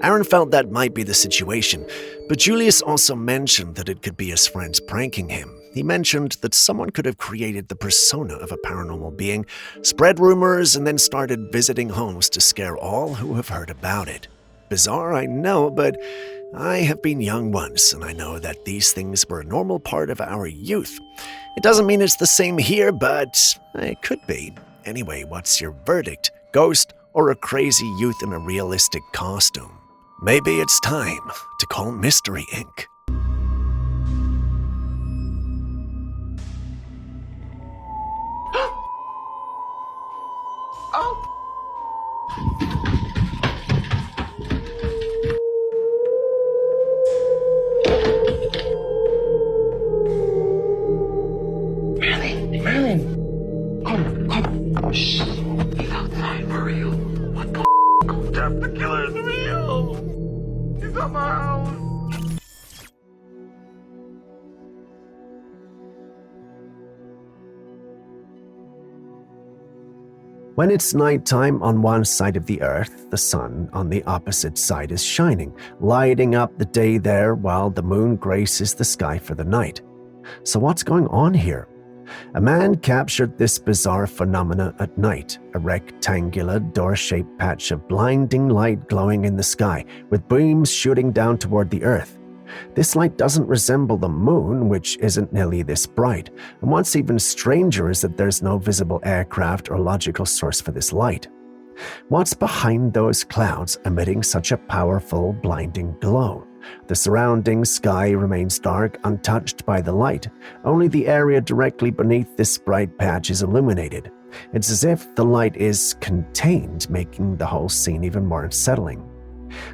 Aaron felt that might be the situation, but Julius also mentioned that it could be his friends pranking him. He mentioned that someone could have created the persona of a paranormal being, spread rumors, and then started visiting homes to scare all who have heard about it. Bizarre, I know, but I have been young once, and I know that these things were a normal part of our youth. It doesn't mean it's the same here, but it could be. Anyway, what's your verdict? Ghost or a crazy youth in a realistic costume? Maybe it's time to call Mystery Inc. Merlin! Come. Shh. He's outside for real. What the f***? Jeff the killer's real! He's at my house! When it's nighttime on one side of the earth, the sun on the opposite side is shining, lighting up the day there while the moon graces the sky for the night. So what's going on here? A man captured this bizarre phenomena at night, a rectangular door-shaped patch of blinding light glowing in the sky, with beams shooting down toward the earth. This light doesn't resemble the moon, which isn't nearly this bright, and what's even stranger is that there's no visible aircraft or logical source for this light. What's behind those clouds emitting such a powerful, blinding glow? The surrounding sky remains dark, untouched by the light. Only the area directly beneath this bright patch is illuminated. It's as if the light is contained, making the whole scene even more unsettling.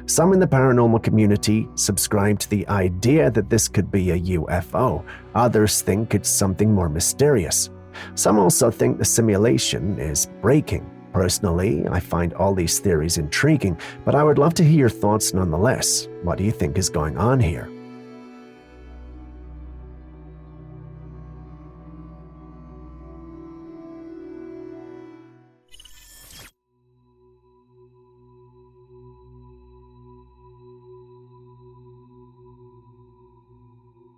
Some in the paranormal community subscribe to the idea that this could be a UFO. Others think it's something more mysterious. Some also think the simulation is breaking. Personally, I find all these theories intriguing, but I would love to hear your thoughts nonetheless. What do you think is going on here?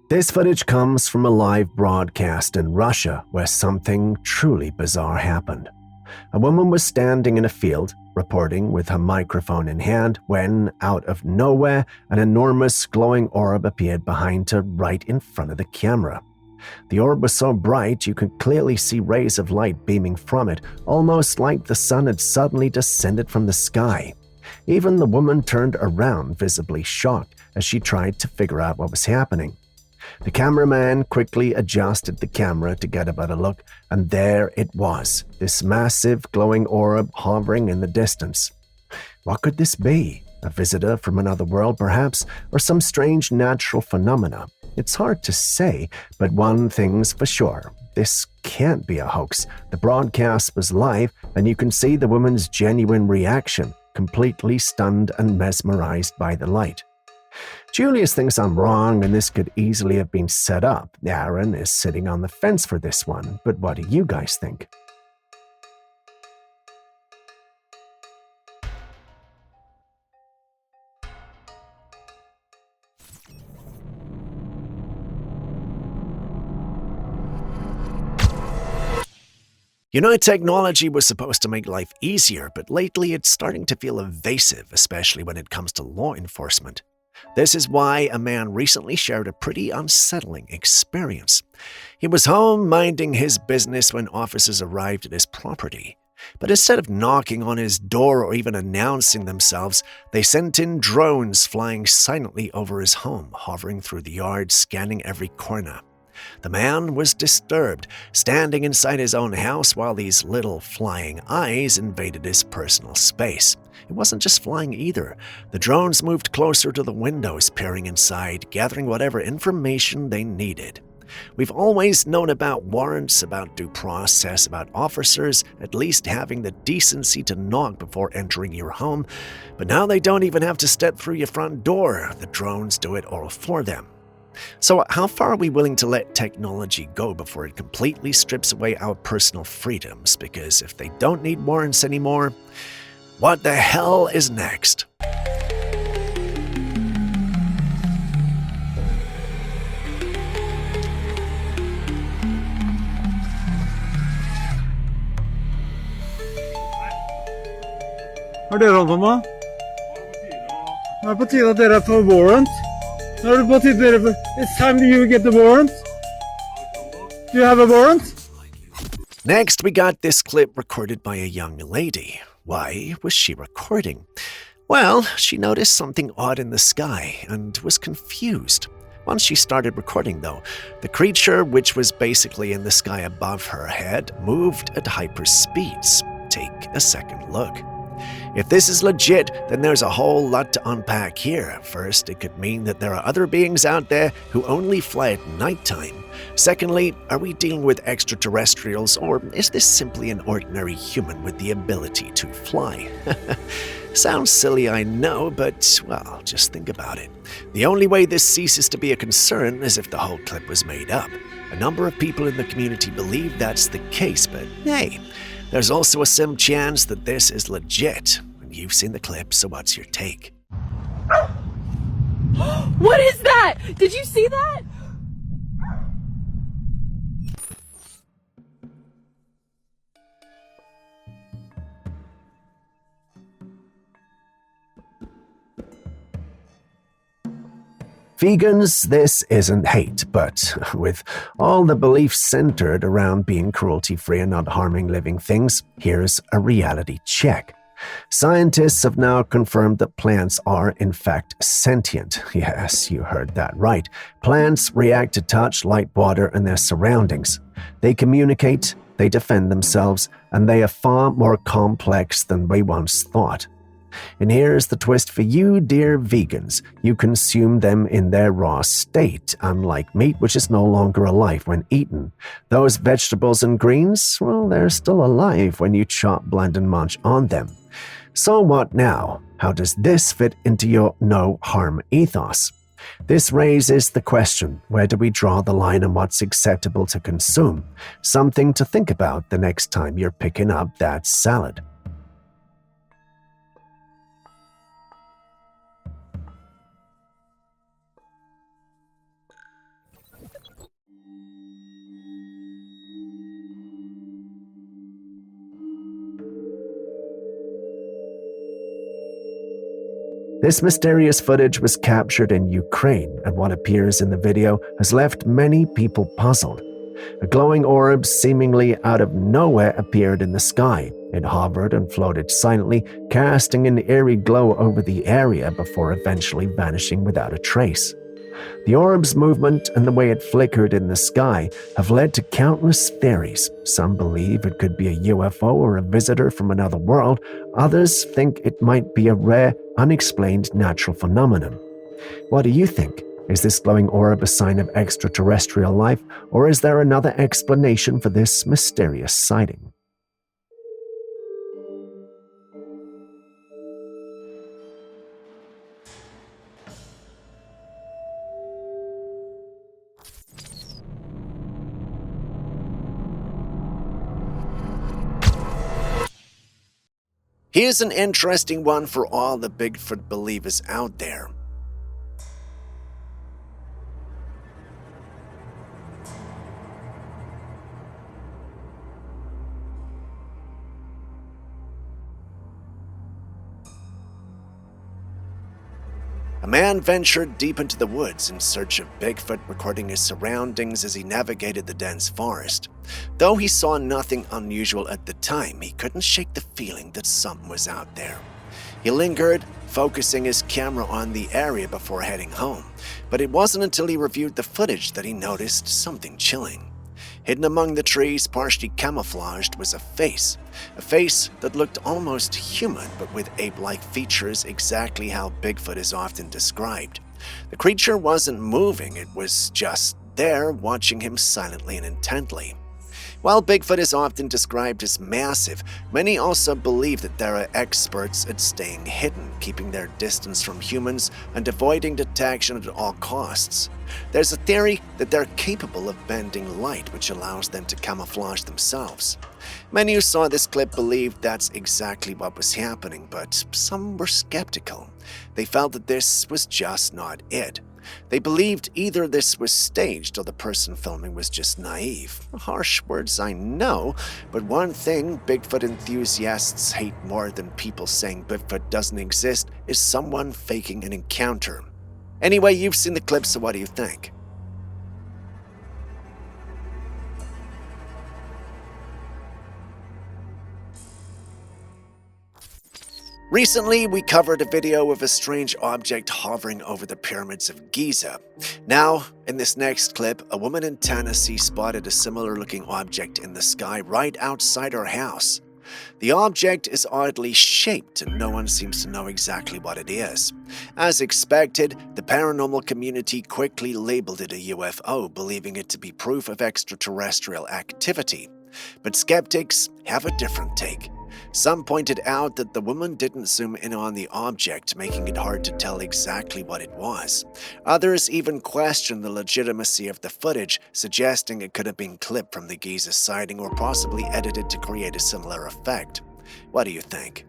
This footage comes from a live broadcast in Russia where something truly bizarre happened. A woman was standing in a field, reporting with her microphone in hand, when, out of nowhere, an enormous glowing orb appeared behind her right in front of the camera. The orb was so bright you could clearly see rays of light beaming from it, almost like the sun had suddenly descended from the sky. Even the woman turned around, visibly shocked, as she tried to figure out what was happening. The cameraman quickly adjusted the camera to get a better look, and there it was, this massive glowing orb hovering in the distance. What could this be? A visitor from another world, perhaps, or some strange natural phenomena? It's hard to say, but one thing's for sure. This can't be a hoax. The broadcast was live, and you can see the woman's genuine reaction, completely stunned and mesmerized by the light. Julius thinks I'm wrong and this could easily have been set up. Aaron is sitting on the fence for this one, but what do you guys think? You know, technology was supposed to make life easier, but lately it's starting to feel evasive, especially when it comes to law enforcement. This is why a man recently shared a pretty unsettling experience. He was home minding his business when officers arrived at his property. But instead of knocking on his door or even announcing themselves, they sent in drones flying silently over his home, hovering through the yard, scanning every corner. The man was disturbed, standing inside his own house while these little flying eyes invaded his personal space. It wasn't just flying either. The drones moved closer to the windows, peering inside, gathering whatever information they needed. We've always known about warrants, about due process, about officers at least having the decency to knock before entering your home, but now they don't even have to step through your front door. The drones do it all for them. So how far are we willing to let technology go before it completely strips away our personal freedoms? Because if they don't need warrants anymore, what the hell is next? Har dere holdt på med? Det på tide at dere får warrant. Nå det på tide dere... It's time you get the warrant. Do you have a warrant? Next, we got this clip recorded by a young lady. Why was she recording? Well, she noticed something odd in the sky and was confused. Once she started recording, though, the creature, which was basically in the sky above her head, moved at hyper speeds. Take a second look. If this is legit, then there's a whole lot to unpack here. First, it could mean that there are other beings out there who only fly at nighttime. Secondly, are we dealing with extraterrestrials, or is this simply an ordinary human with the ability to fly? Sounds silly, I know, but, well, just think about it. The only way this ceases to be a concern is if the whole clip was made up. A number of people in the community believe that's the case, but hey, there's also a slim chance that this is legit. You've seen the clip, so what's your take? What is that? Did you see that? Vegans, this isn't hate, but with all the beliefs centered around being cruelty-free and not harming living things, here's a reality check. Scientists have now confirmed that plants are, in fact, sentient. Yes, you heard that right. Plants react to touch, light, water, and their surroundings. They communicate, they defend themselves, and they are far more complex than we once thought. And here's the twist for you, dear vegans. You consume them in their raw state, unlike meat, which is no longer alive when eaten. Those vegetables and greens, well, they're still alive when you chop, blend, and munch on them. So what now? How does this fit into your no-harm ethos? This raises the question, where do we draw the line on what's acceptable to consume? Something to think about the next time you're picking up that salad. This mysterious footage was captured in Ukraine, and what appears in the video has left many people puzzled. A glowing orb seemingly out of nowhere appeared in the sky. It hovered and floated silently, casting an eerie glow over the area before eventually vanishing without a trace. The orb's movement and the way it flickered in the sky have led to countless theories. Some believe it could be a UFO or a visitor from another world. Others think it might be a rare, unexplained natural phenomenon. What do you think? Is this glowing orb a sign of extraterrestrial life, or is there another explanation for this mysterious sighting? Here's an interesting one for all the Bigfoot believers out there. A man ventured deep into the woods in search of Bigfoot, recording his surroundings as he navigated the dense forest. Though he saw nothing unusual at the time, he couldn't shake the feeling that something was out there. He lingered, focusing his camera on the area before heading home, but it wasn't until he reviewed the footage that he noticed something chilling. Hidden among the trees, partially camouflaged, was a face that looked almost human, but with ape-like features, exactly how Bigfoot is often described. The creature wasn't moving, it was just there, watching him silently and intently. While Bigfoot is often described as massive, many also believe that there are experts at staying hidden, keeping their distance from humans and avoiding detection at all costs. There's a theory that they're capable of bending light, which allows them to camouflage themselves. Many who saw this clip believed that's exactly what was happening, but some were skeptical. They felt that this was just not it. They believed either this was staged or the person filming was just naive. Harsh words, I know, but one thing Bigfoot enthusiasts hate more than people saying Bigfoot doesn't exist is someone faking an encounter. Anyway, you've seen the clip, so what do you think? Recently, we covered a video of a strange object hovering over the pyramids of Giza. Now, in this next clip, a woman in Tennessee spotted a similar-looking object in the sky right outside her house. The object is oddly shaped, and no one seems to know exactly what it is. As expected, the paranormal community quickly labeled it a UFO, believing it to be proof of extraterrestrial activity. But skeptics have a different take. Some pointed out that the woman didn't zoom in on the object, making it hard to tell exactly what it was. Others even questioned the legitimacy of the footage, suggesting it could have been clipped from the Giza sighting or possibly edited to create a similar effect. What do you think?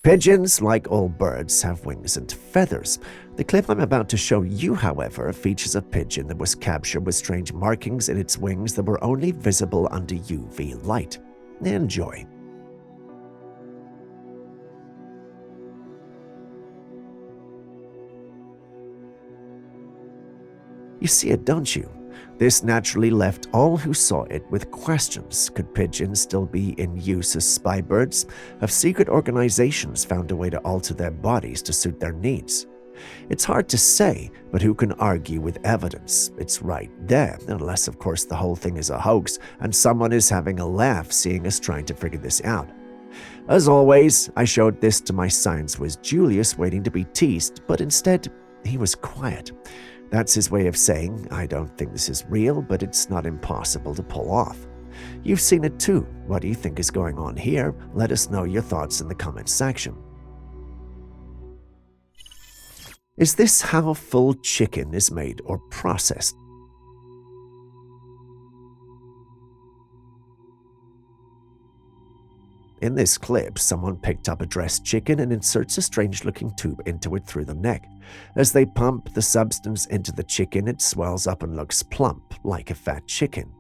Pigeons, like all birds, have wings and feathers. The clip I'm about to show you, however, features a pigeon that was captured with strange markings in its wings that were only visible under UV light. Enjoy. You see it, don't you? This naturally left all who saw it with questions. Could pigeons still be in use as spy birds? Have secret organizations found a way to alter their bodies to suit their needs? It's hard to say, but who can argue with evidence? It's right there, unless of course the whole thing is a hoax and someone is having a laugh seeing us trying to figure this out. As always, I showed this to my science whiz Julius, waiting to be teased, but instead he was quiet. That's his way of saying, I don't think this is real, but it's not impossible to pull off. You've seen it too. What do you think is going on here? Let us know your thoughts in the comments section. Is this how full chicken is made or processed? In this clip, someone picked up a dressed chicken and inserts a strange-looking tube into it through the neck. As they pump the substance into the chicken, it swells up and looks plump, like a fat chicken.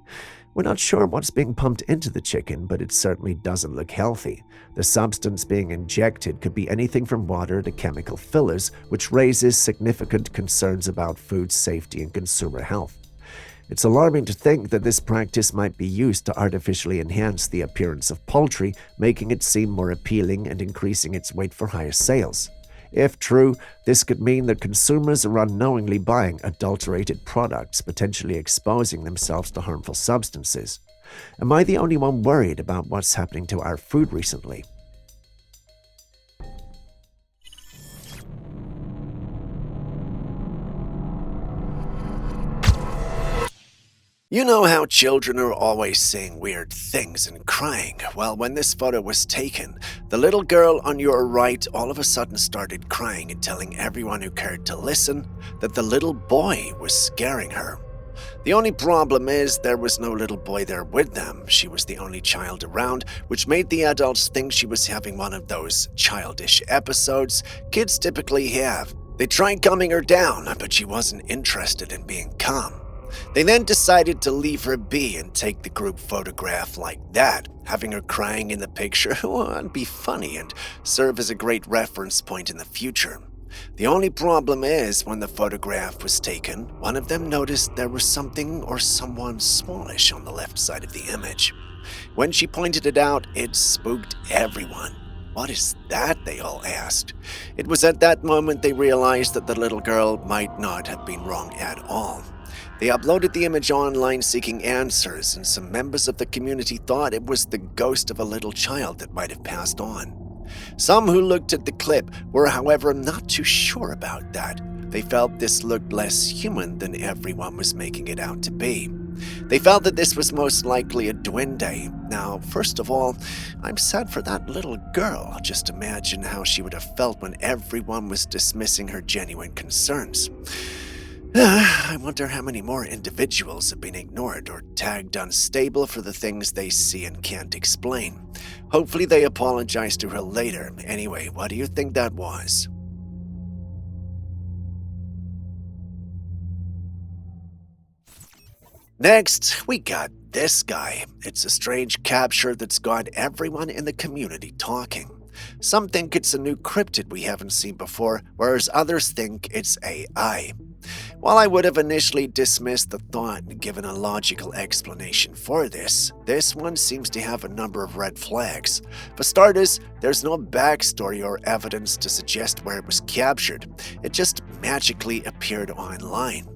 We're not sure what's being pumped into the chicken, but it certainly doesn't look healthy. The substance being injected could be anything from water to chemical fillers, which raises significant concerns about food safety and consumer health. It's alarming to think that this practice might be used to artificially enhance the appearance of poultry, making it seem more appealing and increasing its weight for higher sales. If true, this could mean that consumers are unknowingly buying adulterated products, potentially exposing themselves to harmful substances. Am I the only one worried about what's happening to our food recently? You know how children are always saying weird things and crying? Well, when this photo was taken, the little girl on your right all of a sudden started crying and telling everyone who cared to listen that the little boy was scaring her. The only problem is there was no little boy there with them. She was the only child around, which made the adults think she was having one of those childish episodes kids typically have. They tried calming her down, but she wasn't interested in being calm. They then decided to leave her be and take the group photograph like that. Having her crying in the picture would be funny and serve as a great reference point in the future. The only problem is, when the photograph was taken, one of them noticed there was something or someone smallish on the left side of the image. When she pointed it out, it spooked everyone. "What is that?" they all asked. It was at that moment they realized that the little girl might not have been wrong at all. They uploaded the image online seeking answers, and some members of the community thought it was the ghost of a little child that might have passed on. Some who looked at the clip were, however, not too sure about that. They felt this looked less human than everyone was making it out to be. They felt that this was most likely a duende. Now, first of all, I'm sad for that little girl. Just imagine how she would have felt when everyone was dismissing her genuine concerns. I wonder how many more individuals have been ignored or tagged unstable for the things they see and can't explain. Hopefully they apologize to her later. Anyway, what do you think that was? Next, we got this guy. It's a strange capture that's got everyone in the community talking. Some think it's a new cryptid we haven't seen before, whereas others think it's AI. While I would have initially dismissed the thought and given a logical explanation for this one seems to have a number of red flags. For starters, there's no backstory or evidence to suggest where it was captured. It just magically appeared online.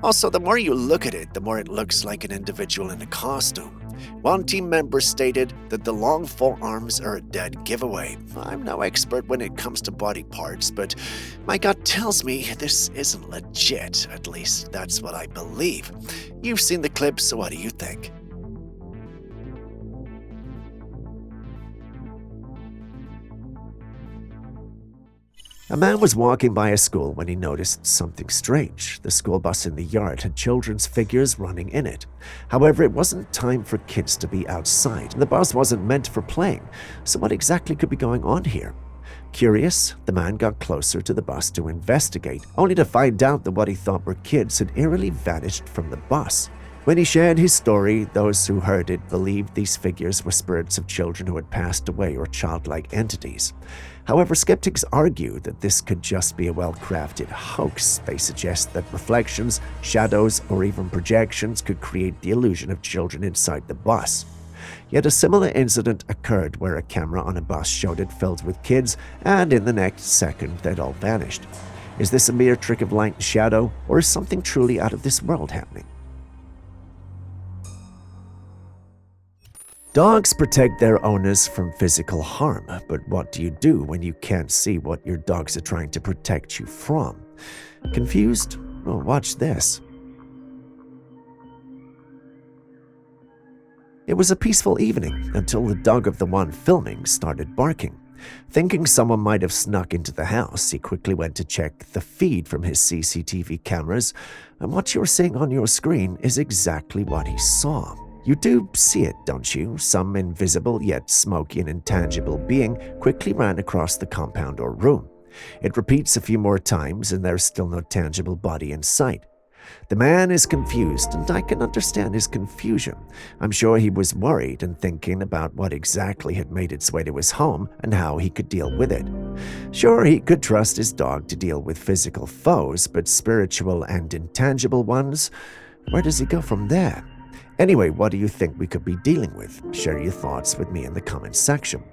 Also, the more you look at it, the more it looks like an individual in a costume. One team member stated that the long forearms are a dead giveaway. I'm no expert when it comes to body parts, but my gut tells me this isn't legit. At least that's what I believe. You've seen the clip, so what do you think? A man was walking by a school when he noticed something strange. The school bus in the yard had children's figures running in it. However, it wasn't time for kids to be outside, and the bus wasn't meant for playing. So what exactly could be going on here? Curious, the man got closer to the bus to investigate, only to find out that what he thought were kids had eerily vanished from the bus. When he shared his story, those who heard it believed these figures were spirits of children who had passed away or childlike entities. However, skeptics argue that this could just be a well-crafted hoax. They suggest that reflections, shadows, or even projections could create the illusion of children inside the bus. Yet a similar incident occurred where a camera on a bus showed it filled with kids, and in the next second they'd all vanished. Is this a mere trick of light and shadow, or is something truly out of this world happening? Dogs protect their owners from physical harm, but what do you do when you can't see what your dogs are trying to protect you from? Confused? Well, watch this. It was a peaceful evening until the dog of the one filming started barking. Thinking someone might have snuck into the house, he quickly went to check the feed from his CCTV cameras, and what you're seeing on your screen is exactly what he saw. You do see it, don't you? Some invisible yet smoky and intangible being quickly ran across the compound or room. It repeats a few more times and there's still no tangible body in sight. The man is confused, and I can understand his confusion. I'm sure he was worried and thinking about what exactly had made its way to his home and how he could deal with it. Sure, he could trust his dog to deal with physical foes, but spiritual and intangible ones? Where does he go from there? Anyway, what do you think we could be dealing with? Share your thoughts with me in the comments section.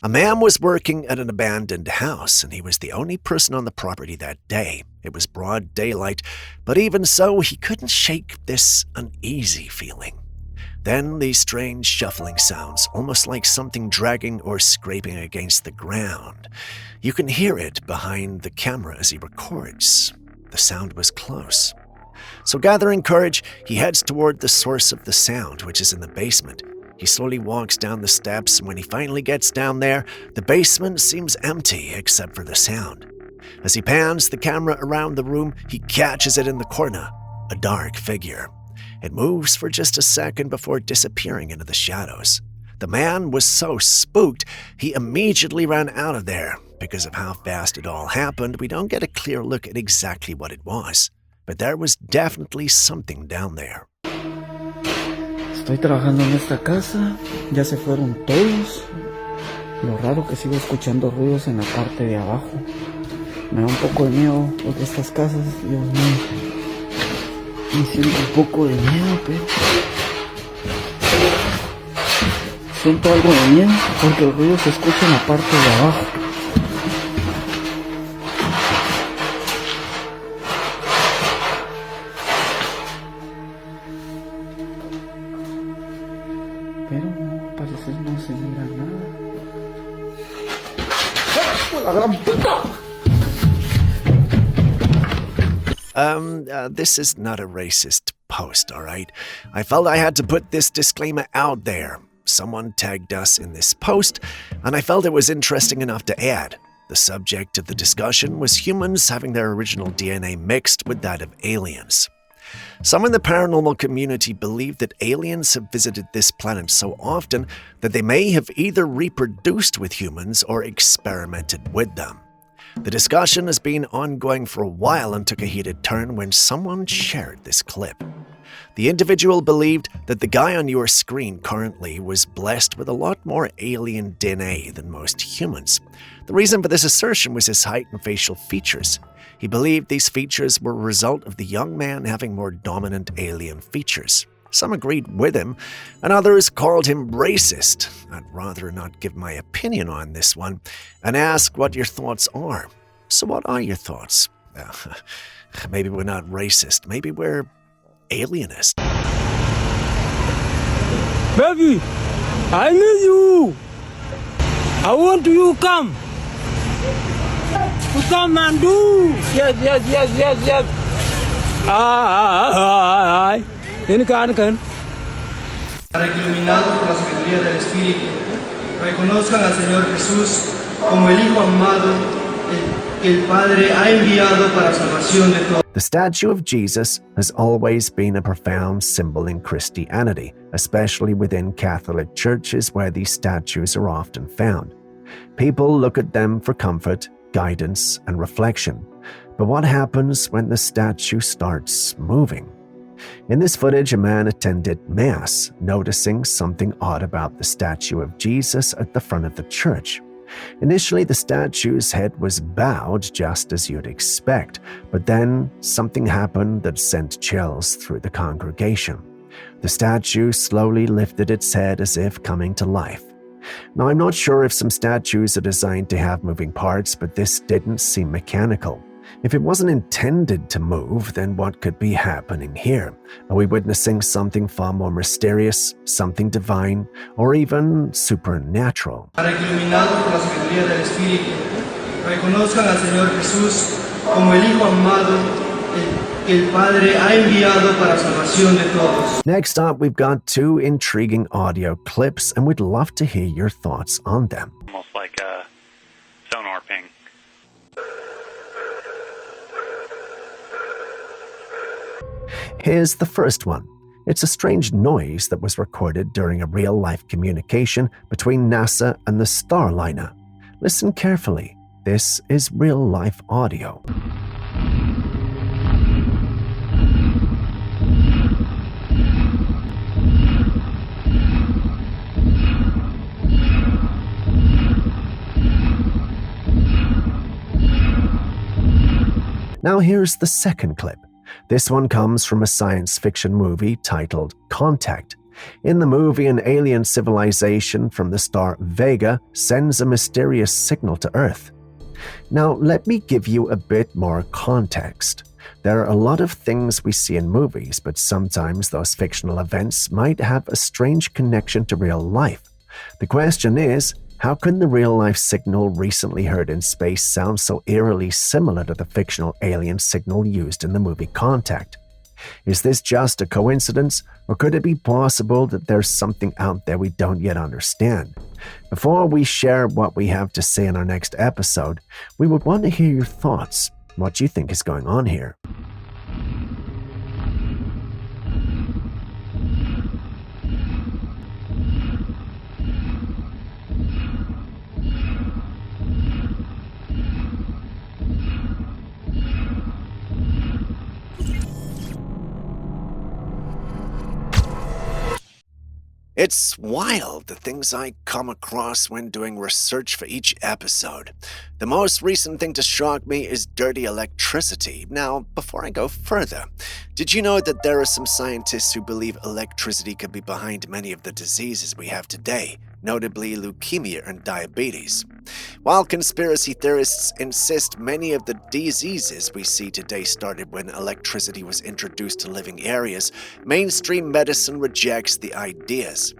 A man was working at an abandoned house, and he was the only person on the property that day. It was broad daylight, but even so, he couldn't shake this uneasy feeling. Then these strange shuffling sounds, almost like something dragging or scraping against the ground. You can hear it behind the camera as he records. The sound was close. So gathering courage, he heads toward the source of the sound, which is in the basement. He slowly walks down the steps, and when he finally gets down there, the basement seems empty except for the sound. As he pans the camera around the room, he catches it in the corner, a dark figure. It moves for just a second before disappearing into the shadows. The man was so spooked, he immediately ran out of there. Because of how fast it all happened, we don't get a clear look at exactly what it was. But there was definitely something down there. Estoy trabajando en esta casa, ya se fueron todos. Lo raro que sigo escuchando ruidos en la parte de abajo. Me da un poco de miedo porque estas casas, Dios mío. Me siento un poco de miedo, pero... Siento algo de miedo porque el ruido se escucha en la parte de abajo. Pero no, al parecer no se mira nada. ¡La gran puta! This is not a racist post, all right? I felt I had to put this disclaimer out there. someone tagged us in this post, and I felt it was interesting enough to add. The subject of the discussion was humans having their original DNA mixed with that of aliens. Some in the paranormal community believe that aliens have visited this planet so often that they may have either reproduced with humans or experimented with them. The discussion has been ongoing for a while and took a heated turn when someone shared this clip. The individual believed that the guy on your screen currently was blessed with a lot more alien DNA than most humans. The reason for this assertion was his height and facial features. He believed these features were a result of the young man having more dominant alien features. Some agreed with him, and others called him racist. I'd rather not give my opinion on this one and ask what your thoughts are. So what are your thoughts? Maybe we're not racist. Maybe we're alienist. Baby, I miss you. I want you to come. To come and do. Yes. Para que iluminados por la sabiduría del Espíritu, reconozcan al Señor Jesús como el Hijo amado que el Padre ha enviado para salvación de todos. The statue of Jesus has always been a profound symbol in Christianity, especially within Catholic churches where these statues are often found. People look at them for comfort, guidance, and reflection. But what happens when the statue starts moving? In this footage, a man attended Mass, noticing something odd about the statue of Jesus at the front of the church. Initially, the statue's head was bowed just as you'd expect, but then something happened that sent chills through the congregation. The statue slowly lifted its head as if coming to life. Now, I'm not sure if some statues are designed to have moving parts, but this didn't seem mechanical. If it wasn't intended to move, then what could be happening here? Are we witnessing something far more mysterious, something divine, or even supernatural? Para que iluminados por la sabiduría del Espíritu, reconozcan al Señor Jesús como el Hijo amado que el Padre ha enviado para salvación de todos. Next up, we've got two intriguing audio clips, and we'd love to hear your thoughts on them. Almost like a sonar ping. Here's the first one. It's a strange noise that was recorded during a real-life communication between NASA and the Starliner. Listen carefully. This is real-life audio. Now here's the second clip. This one comes from a science fiction movie titled Contact. In the movie, an alien civilization from the star Vega sends a mysterious signal to Earth. Now, let me give you a bit more context. There are a lot of things we see in movies, but sometimes those fictional events might have a strange connection to real life. The question is, how can the real-life signal recently heard in space sound so eerily similar to the fictional alien signal used in the movie Contact? Is this just a coincidence, or could it be possible that there's something out there we don't yet understand? Before we share what we have to say in our next episode, we would want to hear your thoughts. What do you think is going on here? It's wild, the things I come across when doing research for each episode. The most recent thing to shock me is dirty electricity. Now, before I go further, did you know that there are some scientists who believe electricity could be behind many of the diseases we have today, notably leukemia and diabetes? While conspiracy theorists insist many of the diseases we see today started when electricity was introduced to living areas, mainstream medicine rejects the ideas.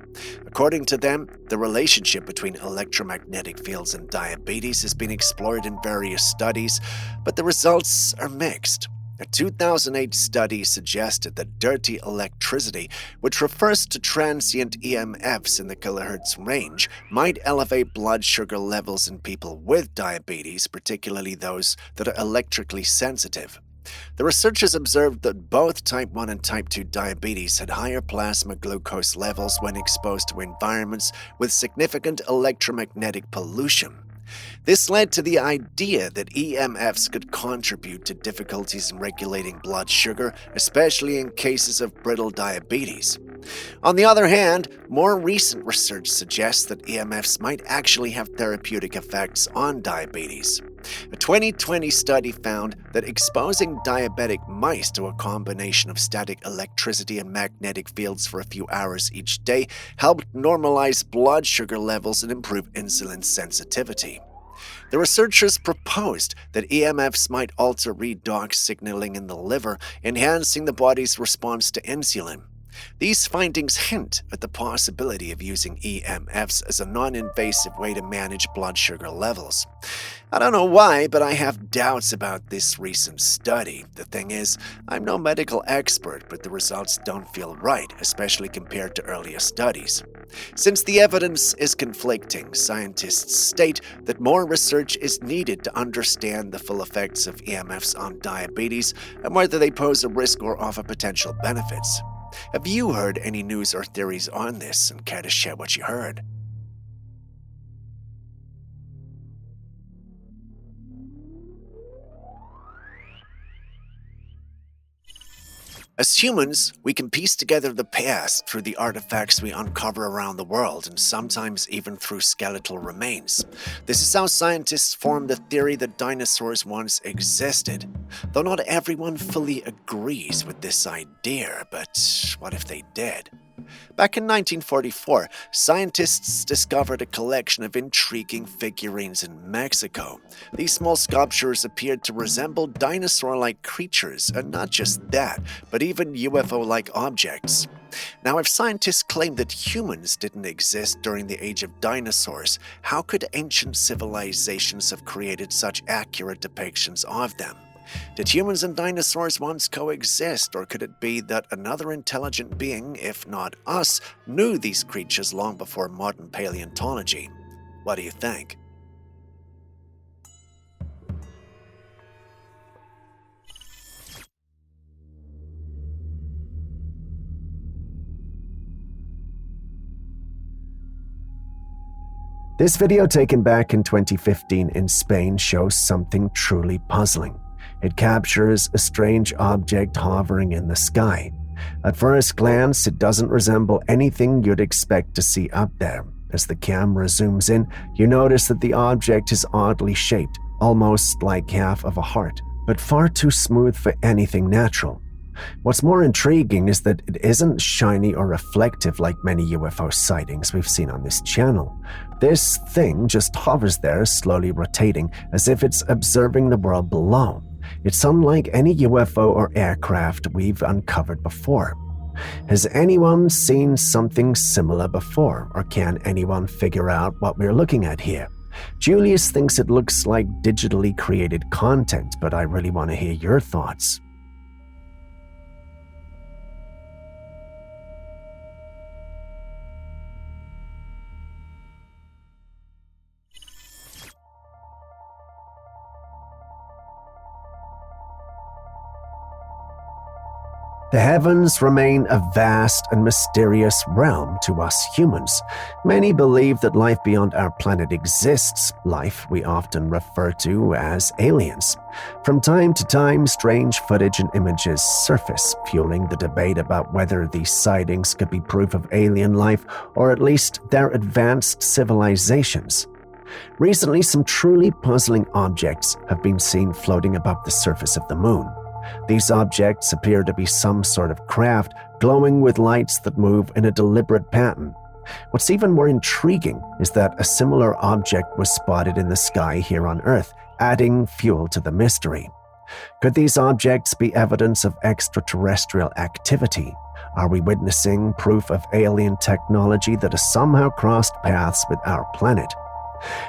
According to them, the relationship between electromagnetic fields and diabetes has been explored in various studies, but the results are mixed. A 2008 study suggested that dirty electricity, which refers to transient EMFs in the kilohertz range, might elevate blood sugar levels in people with diabetes, particularly those that are electrically sensitive. The researchers observed that both type 1 and type 2 diabetes had higher plasma glucose levels when exposed to environments with significant electromagnetic pollution. This led to the idea that EMFs could contribute to difficulties in regulating blood sugar, especially in cases of brittle diabetes. On the other hand, more recent research suggests that EMFs might actually have therapeutic effects on diabetes. A 2020 study found that exposing diabetic mice to a combination of static electricity and magnetic fields for a few hours each day helped normalize blood sugar levels and improve insulin sensitivity. The researchers proposed that EMFs might alter redox signaling in the liver, enhancing the body's response to insulin. These findings hint at the possibility of using EMFs as a non-invasive way to manage blood sugar levels. I don't know why, but I have doubts about this recent study. The thing is, I'm no medical expert, but the results don't feel right, especially compared to earlier studies. Since the evidence is conflicting, scientists state that more research is needed to understand the full effects of EMFs on diabetes and whether they pose a risk or offer potential benefits. Have you heard any news or theories on this and care to share what you heard? As humans, we can piece together the past through the artifacts we uncover around the world, and sometimes even through skeletal remains. This is how scientists formed the theory that dinosaurs once existed. Though not everyone fully agrees with this idea, but what if they did? Back in 1944, scientists discovered a collection of intriguing figurines in Mexico. These small sculptures appeared to resemble dinosaur-like creatures, and not just that, but even UFO-like objects. Now, if scientists claim that humans didn't exist during the age of dinosaurs, how could ancient civilizations have created such accurate depictions of them? Did humans and dinosaurs once coexist, or could it be that another intelligent being, if not us, knew these creatures long before modern paleontology? What do you think? This video taken back in 2015 in Spain shows something truly puzzling. It captures a strange object hovering in the sky. At first glance, it doesn't resemble anything you'd expect to see up there. As the camera zooms in, you notice that the object is oddly shaped, almost like half of a heart, but far too smooth for anything natural. What's more intriguing is that it isn't shiny or reflective like many UFO sightings we've seen on this channel. This thing just hovers there, slowly rotating, as if it's observing the world below. It's unlike any UFO or aircraft we've uncovered before. Has anyone seen something similar before, or can anyone figure out what we're looking at here? Julius thinks it looks like digitally created content, but I really want to hear your thoughts. The heavens remain a vast and mysterious realm to us humans. Many believe that life beyond our planet exists, life we often refer to as aliens. From time to time, strange footage and images surface, fueling the debate about whether these sightings could be proof of alien life or at least their advanced civilizations. Recently, some truly puzzling objects have been seen floating above the surface of the moon. These objects appear to be some sort of craft, glowing with lights that move in a deliberate pattern. What's even more intriguing is that a similar object was spotted in the sky here on Earth, adding fuel to the mystery. Could these objects be evidence of extraterrestrial activity? Are we witnessing proof of alien technology that has somehow crossed paths with our planet?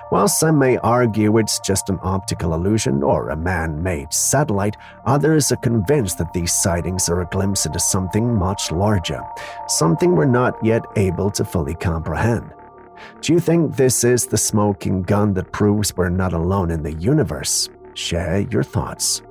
While some may argue it's just an optical illusion or a man-made satellite, others are convinced that these sightings are a glimpse into something much larger, something we're not yet able to fully comprehend. Do you think this is the smoking gun that proves we're not alone in the universe? Share your thoughts.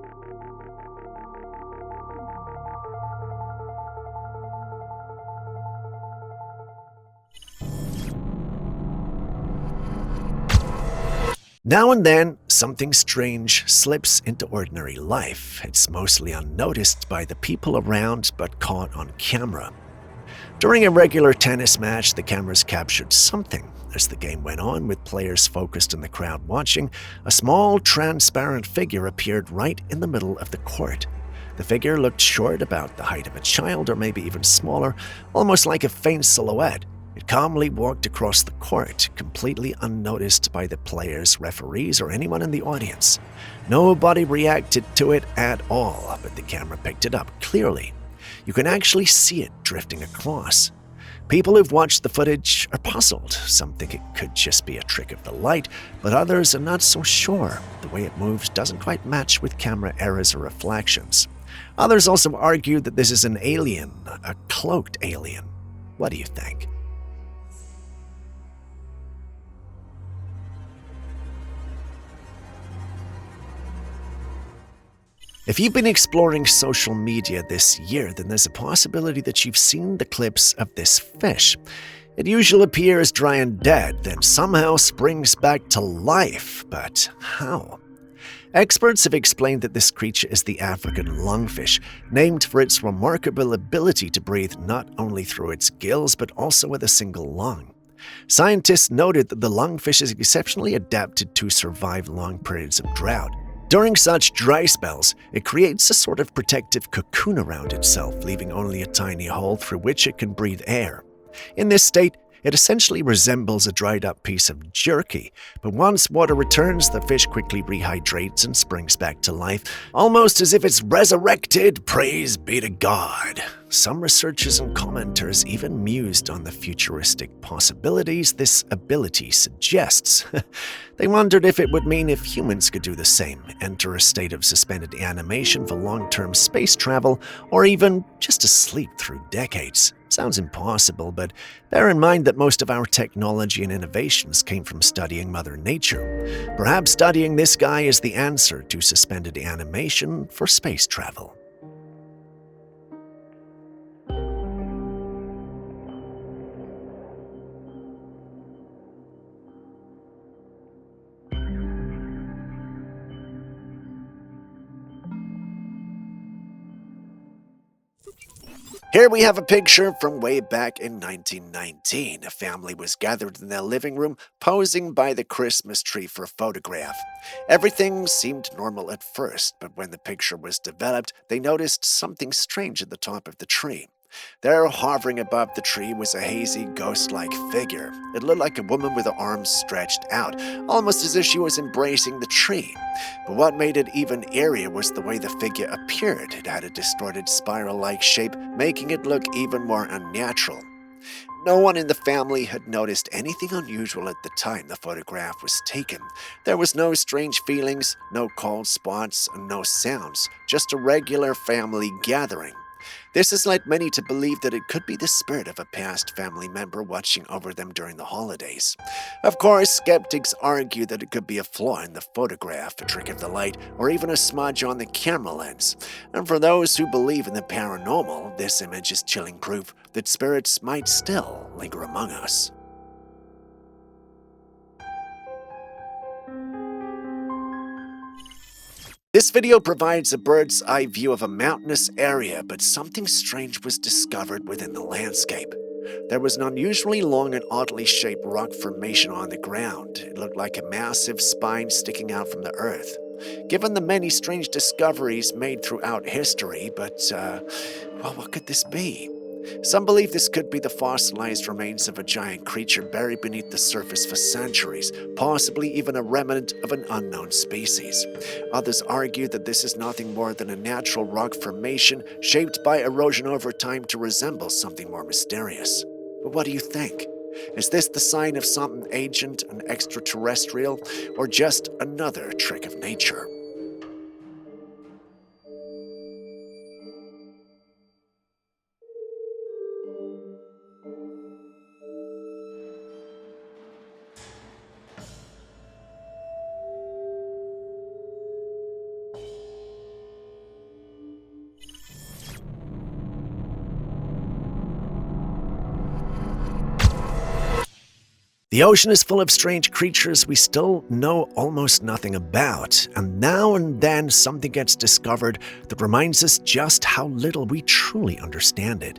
Now and then, something strange slips into ordinary life. It's mostly unnoticed by the people around, but caught on camera. During a regular tennis match, the cameras captured something. As the game went on, with players focused on the crowd watching, a small, transparent figure appeared right in the middle of the court. The figure looked short, about the height of a child, or maybe even smaller, almost like a faint silhouette. It calmly walked across the court, completely unnoticed by the players, referees, or anyone in the audience. Nobody reacted to it at all, but the camera picked it up clearly. You can actually see it drifting across. People who've watched the footage are puzzled. Some think it could just be a trick of the light, but others are not so sure. The way it moves doesn't quite match with camera errors or reflections. Others also argue that this is an alien, a cloaked alien. What do you think? If you've been exploring social media this year, then there's a possibility that you've seen the clips of this fish. It usually appears dry and dead, then somehow springs back to life. But how? Experts have explained that this creature is the African lungfish, named for its remarkable ability to breathe not only through its gills, but also with a single lung. Scientists noted that the lungfish is exceptionally adapted to survive long periods of drought. During such dry spells, it creates a sort of protective cocoon around itself, leaving only a tiny hole through which it can breathe air. In this state, it essentially resembles a dried-up piece of jerky, but once water returns, the fish quickly rehydrates and springs back to life, almost as if it's resurrected. Praise be to God. Some researchers and commenters even mused on the futuristic possibilities this ability suggests. They wondered if it would mean if humans could do the same, enter a state of suspended animation for long-term space travel, or even just to sleep through decades. Sounds impossible, but bear in mind that most of our technology and innovations came from studying Mother Nature. Perhaps studying this guy is the answer to suspended animation for space travel. Here we have a picture from way back in 1919. A family was gathered in their living room, posing by the Christmas tree for a photograph. Everything seemed normal at first, but when the picture was developed, they noticed something strange at the top of the tree. There, hovering above the tree, was a hazy, ghost-like figure. It looked like a woman with her arms stretched out, almost as if she was embracing the tree. But what made it even eerier was the way the figure appeared. It had a distorted spiral-like shape, making it look even more unnatural. No one in the family had noticed anything unusual at the time the photograph was taken. There was no strange feelings, no cold spots, and no sounds, just a regular family gathering. This has led many to believe that it could be the spirit of a past family member watching over them during the holidays. Of course, skeptics argue that it could be a flaw in the photograph, a trick of the light, or even a smudge on the camera lens. And for those who believe in the paranormal, this image is chilling proof that spirits might still linger among us. This video provides a bird's eye view of a mountainous area, but something strange was discovered within the landscape. There was an unusually long and oddly shaped rock formation on the ground. It looked like a massive spine sticking out from the earth. Given the many strange discoveries made throughout history, but, what could this be? Some believe this could be the fossilized remains of a giant creature buried beneath the surface for centuries, possibly even a remnant of an unknown species. Others argue that this is nothing more than a natural rock formation shaped by erosion over time to resemble something more mysterious. But what do you think? Is this the sign of something ancient and extraterrestrial, or just another trick of nature? The ocean is full of strange creatures we still know almost nothing about, and now and then something gets discovered that reminds us just how little we truly understand it.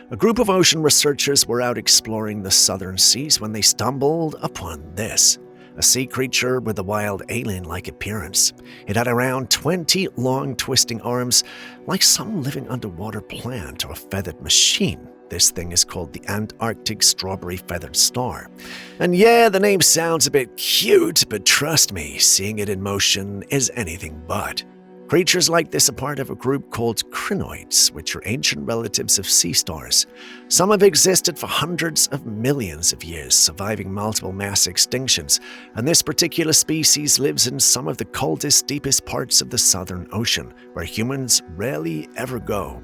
A group of ocean researchers were out exploring the southern seas when they stumbled upon this, a sea creature with a wild alien-like appearance. It had around 20 long twisting arms, like some living underwater plant or feathered machine. This thing is called the Antarctic strawberry feathered star. And yeah, the name sounds a bit cute, but trust me, seeing it in motion is anything but. Creatures like this are part of a group called crinoids, which are ancient relatives of sea stars. Some have existed for hundreds of millions of years, surviving multiple mass extinctions, and this particular species lives in some of the coldest, deepest parts of the Southern Ocean, where humans rarely ever go.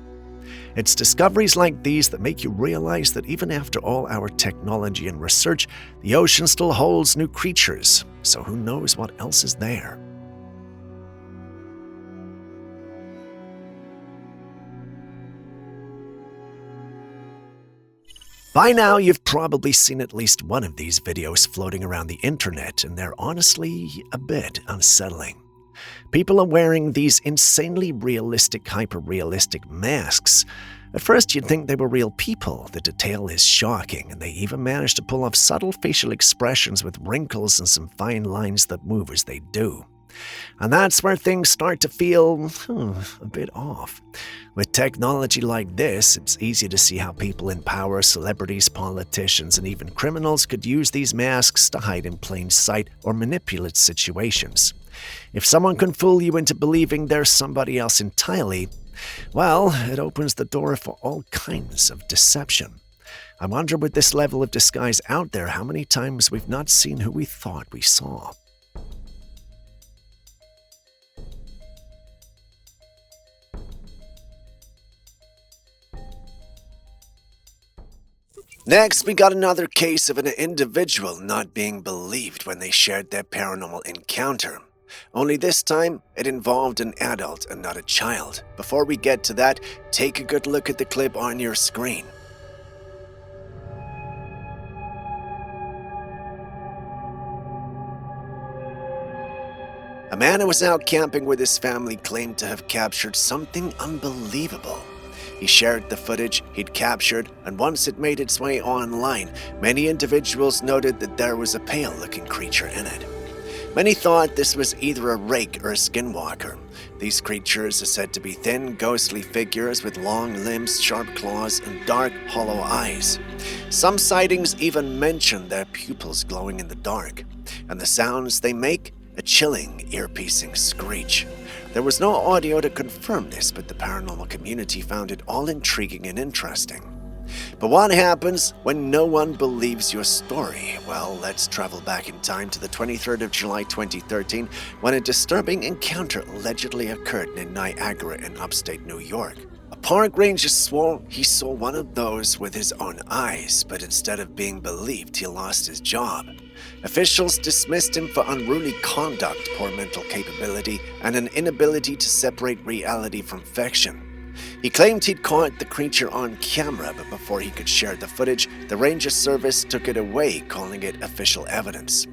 It's discoveries like these that make you realize that even after all our technology and research, the ocean still holds new creatures, so who knows what else is there. By now, you've probably seen at least one of these videos floating around the internet, and they're honestly a bit unsettling. People are wearing these insanely realistic, hyper-realistic masks. At first, you'd think they were real people. The detail is shocking, and they even manage to pull off subtle facial expressions with wrinkles and some fine lines that move as they do. And that's where things start to feel a bit off. With technology like this, it's easy to see how people in power, celebrities, politicians, and even criminals could use these masks to hide in plain sight or manipulate situations. If someone can fool you into believing they're somebody else entirely, well, it opens the door for all kinds of deception. I wonder, with this level of disguise out there, how many times we've not seen who we thought we saw. Next, we got another case of an individual not being believed when they shared their paranormal encounter. Only this time, it involved an adult and not a child. Before we get to that, take a good look at the clip on your screen. A man who was out camping with his family claimed to have captured something unbelievable. He shared the footage he'd captured, and once it made its way online, many individuals noted that there was a pale-looking creature in it. Many thought this was either a rake or a skinwalker. These creatures are said to be thin, ghostly figures with long limbs, sharp claws, and dark, hollow eyes. Some sightings even mention their pupils glowing in the dark, and the sounds they make, a chilling, ear-piercing screech. There was no audio to confirm this, but the paranormal community found it all intriguing and interesting. But what happens when no one believes your story? Well, let's travel back in time to the 23rd of July 2013, when a disturbing encounter allegedly occurred in Niagara in upstate New York. A park ranger swore he saw one of those with his own eyes, but instead of being believed, he lost his job. Officials dismissed him for unruly conduct, poor mental capability, and an inability to separate reality from fiction. He claimed he'd caught the creature on camera, but before he could share the footage, the Ranger Service took it away, calling it official evidence.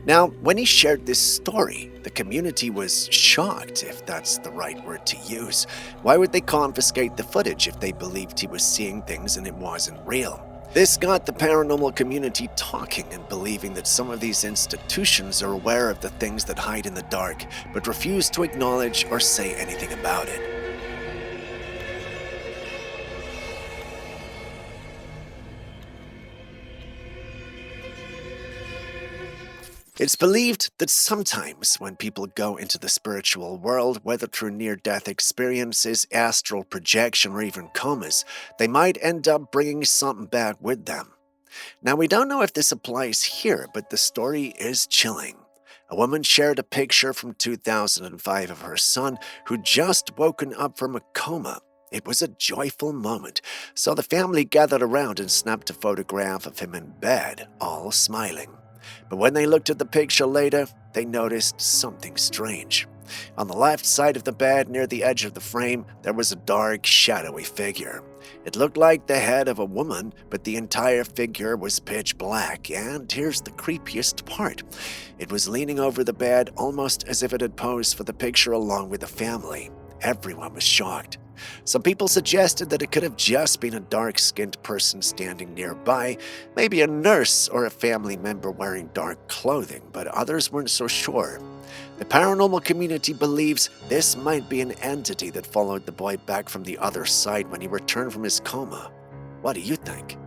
Now, when he shared this story, the community was shocked, if that's the right word to use. Why would they confiscate the footage if they believed he was seeing things and it wasn't real? This got the paranormal community talking and believing that some of these institutions are aware of the things that hide in the dark, but refuse to acknowledge or say anything about it. It's believed that sometimes when people go into the spiritual world, whether through near-death experiences, astral projection, or even comas, they might end up bringing something back with them. Now, we don't know if this applies here, but the story is chilling. A woman shared a picture from 2005 of her son who'd just woken up from a coma. It was a joyful moment, so the family gathered around and snapped a photograph of him in bed, all smiling. But when they looked at the picture later, they noticed something strange. On the left side of the bed, near the edge of the frame, there was a dark, shadowy figure. It looked like the head of a woman, but the entire figure was pitch black, and here's the creepiest part. It was leaning over the bed almost as if it had posed for the picture along with the family. Everyone was shocked. Some people suggested that it could have just been a dark-skinned person standing nearby, maybe a nurse or a family member wearing dark clothing, but others weren't so sure. The paranormal community believes this might be an entity that followed the boy back from the other side when he returned from his coma. What do you think?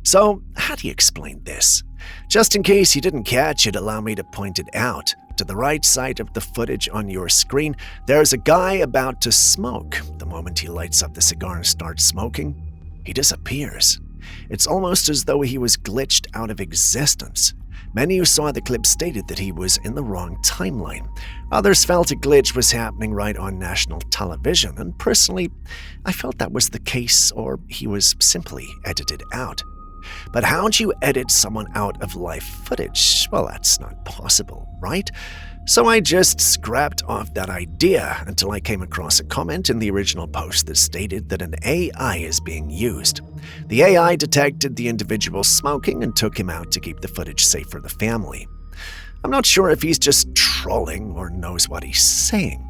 So, how do you explain this? Just in case you didn't catch it, allow me to point it out. To the right side of the footage on your screen, there's a guy about to smoke. The moment he lights up the cigar and starts smoking, he disappears. It's almost as though he was glitched out of existence. Many who saw the clip stated that he was in the wrong timeline. Others felt a glitch was happening right on national television, and personally, I felt that was the case, or he was simply edited out. But how'd you edit someone out of live footage? Well, that's not possible, right? So I just scrapped off that idea until I came across a comment in the original post that stated that an AI is being used. The AI detected the individual smoking and took him out to keep the footage safe for the family. I'm not sure if he's just trolling or knows what he's saying.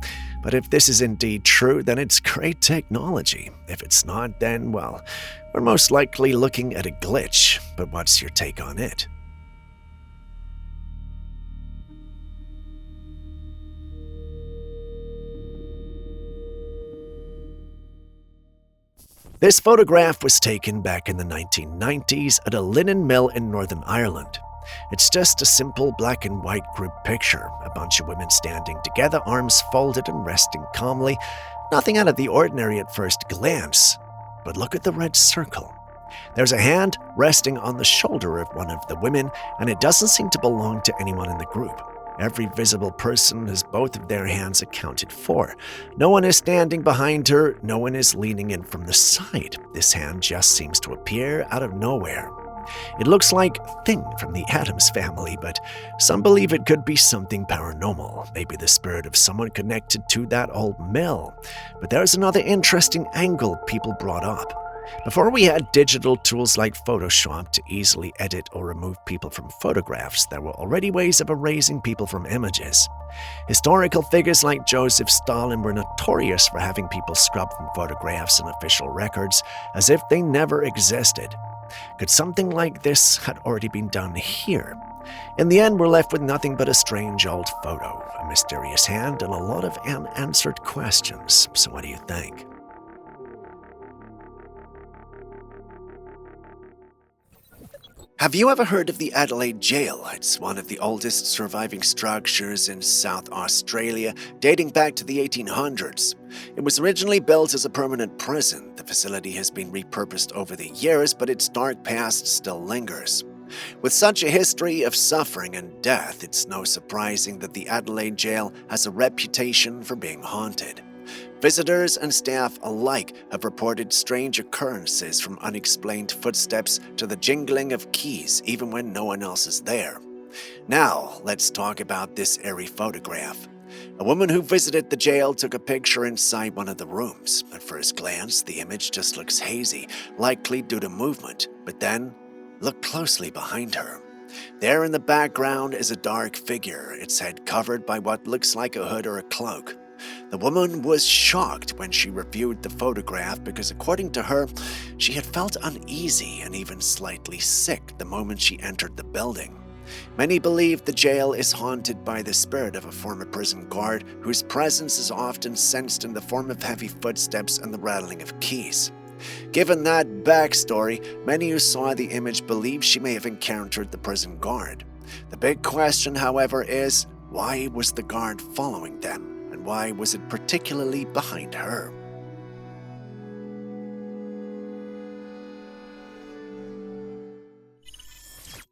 But if this is indeed true, then it's great technology. If it's not, then, well, we're most likely looking at a glitch. But what's your take on it? This photograph was taken back in the 1990s at a linen mill in Northern Ireland. It's just a simple black and white group picture, a bunch of women standing together, arms folded and resting calmly. Nothing out of the ordinary at first glance, but look at the red circle. There's a hand resting on the shoulder of one of the women, and it doesn't seem to belong to anyone in the group. Every visible person has both of their hands accounted for. No one is standing behind her, no one is leaning in from the side. This hand just seems to appear out of nowhere. It looks like Thing from the Addams family, but some believe it could be something paranormal, maybe the spirit of someone connected to that old mill. But there's another interesting angle people brought up. Before we had digital tools like Photoshop to easily edit or remove people from photographs, there were already ways of erasing people from images. Historical figures like Joseph Stalin were notorious for having people scrubbed from photographs and official records as if they never existed. Could something like this had already been done here? In the end, we're left with nothing but a strange old photo, a mysterious hand, and a lot of unanswered questions. So what do you think? Have you ever heard of the Adelaide Jail? It's one of the oldest surviving structures in South Australia, dating back to the 1800s. It was originally built as a permanent prison. The facility has been repurposed over the years, but its dark past still lingers. With such a history of suffering and death, it's no surprising that the Adelaide Jail has a reputation for being haunted. Visitors and staff alike have reported strange occurrences, from unexplained footsteps to the jingling of keys even when no one else is there. Now, let's talk about this eerie photograph. A woman who visited the jail took a picture inside one of the rooms. At first glance, the image just looks hazy, likely due to movement, but then look closely behind her. There in the background is a dark figure, its head covered by what looks like a hood or a cloak. The woman was shocked when she reviewed the photograph because, according to her, she had felt uneasy and even slightly sick the moment she entered the building. Many believe the jail is haunted by the spirit of a former prison guard whose presence is often sensed in the form of heavy footsteps and the rattling of keys. Given that backstory, many who saw the image believe she may have encountered the prison guard. The big question, however, is why was the guard following them, and why was it particularly behind her?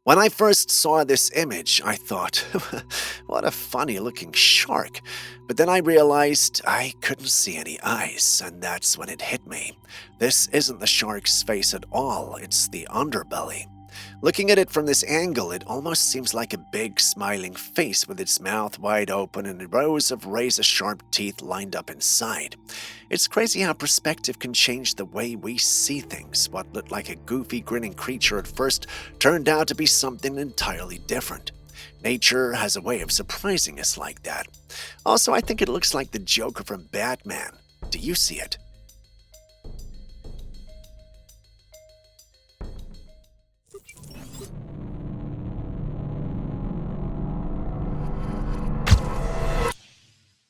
When I first saw this image, I thought, what a funny-looking shark. But then I realized I couldn't see any eyes, and that's when it hit me. This isn't the shark's face at all, it's the underbelly. Looking at it from this angle, it almost seems like a big smiling face with its mouth wide open and rows of razor-sharp teeth lined up inside. It's crazy how perspective can change the way we see things. What looked like a goofy, grinning creature at first turned out to be something entirely different. Nature has a way of surprising us like that. Also, I think it looks like the Joker from Batman. Do you see it?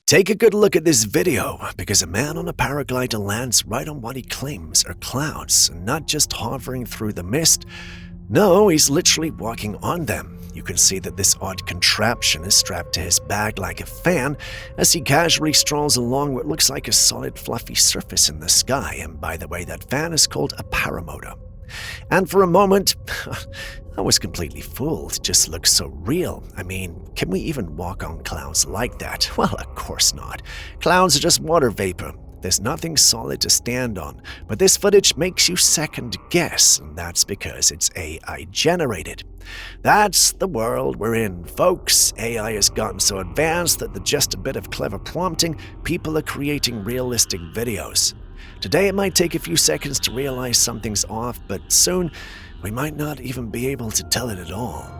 Take a good look at this video, because a man on a paraglider lands right on what he claims are clouds, and not just hovering through the mist. No, he's literally walking on them. You can see that this odd contraption is strapped to his back like a fan as he casually strolls along what looks like a solid fluffy surface in the sky, and by the way, that fan is called a paramotor. And for a moment, I was completely fooled. It just looks so real. I mean, can we even walk on clouds like that? Well, of course not. Clouds are just water vapor. There's nothing solid to stand on. But this footage makes you second guess, and that's because it's AI generated. That's the world we're in, folks. AI has gotten so advanced that with just a bit of clever prompting, people are creating realistic videos. Today it might take a few seconds to realize something's off, but soon we might not even be able to tell it at all.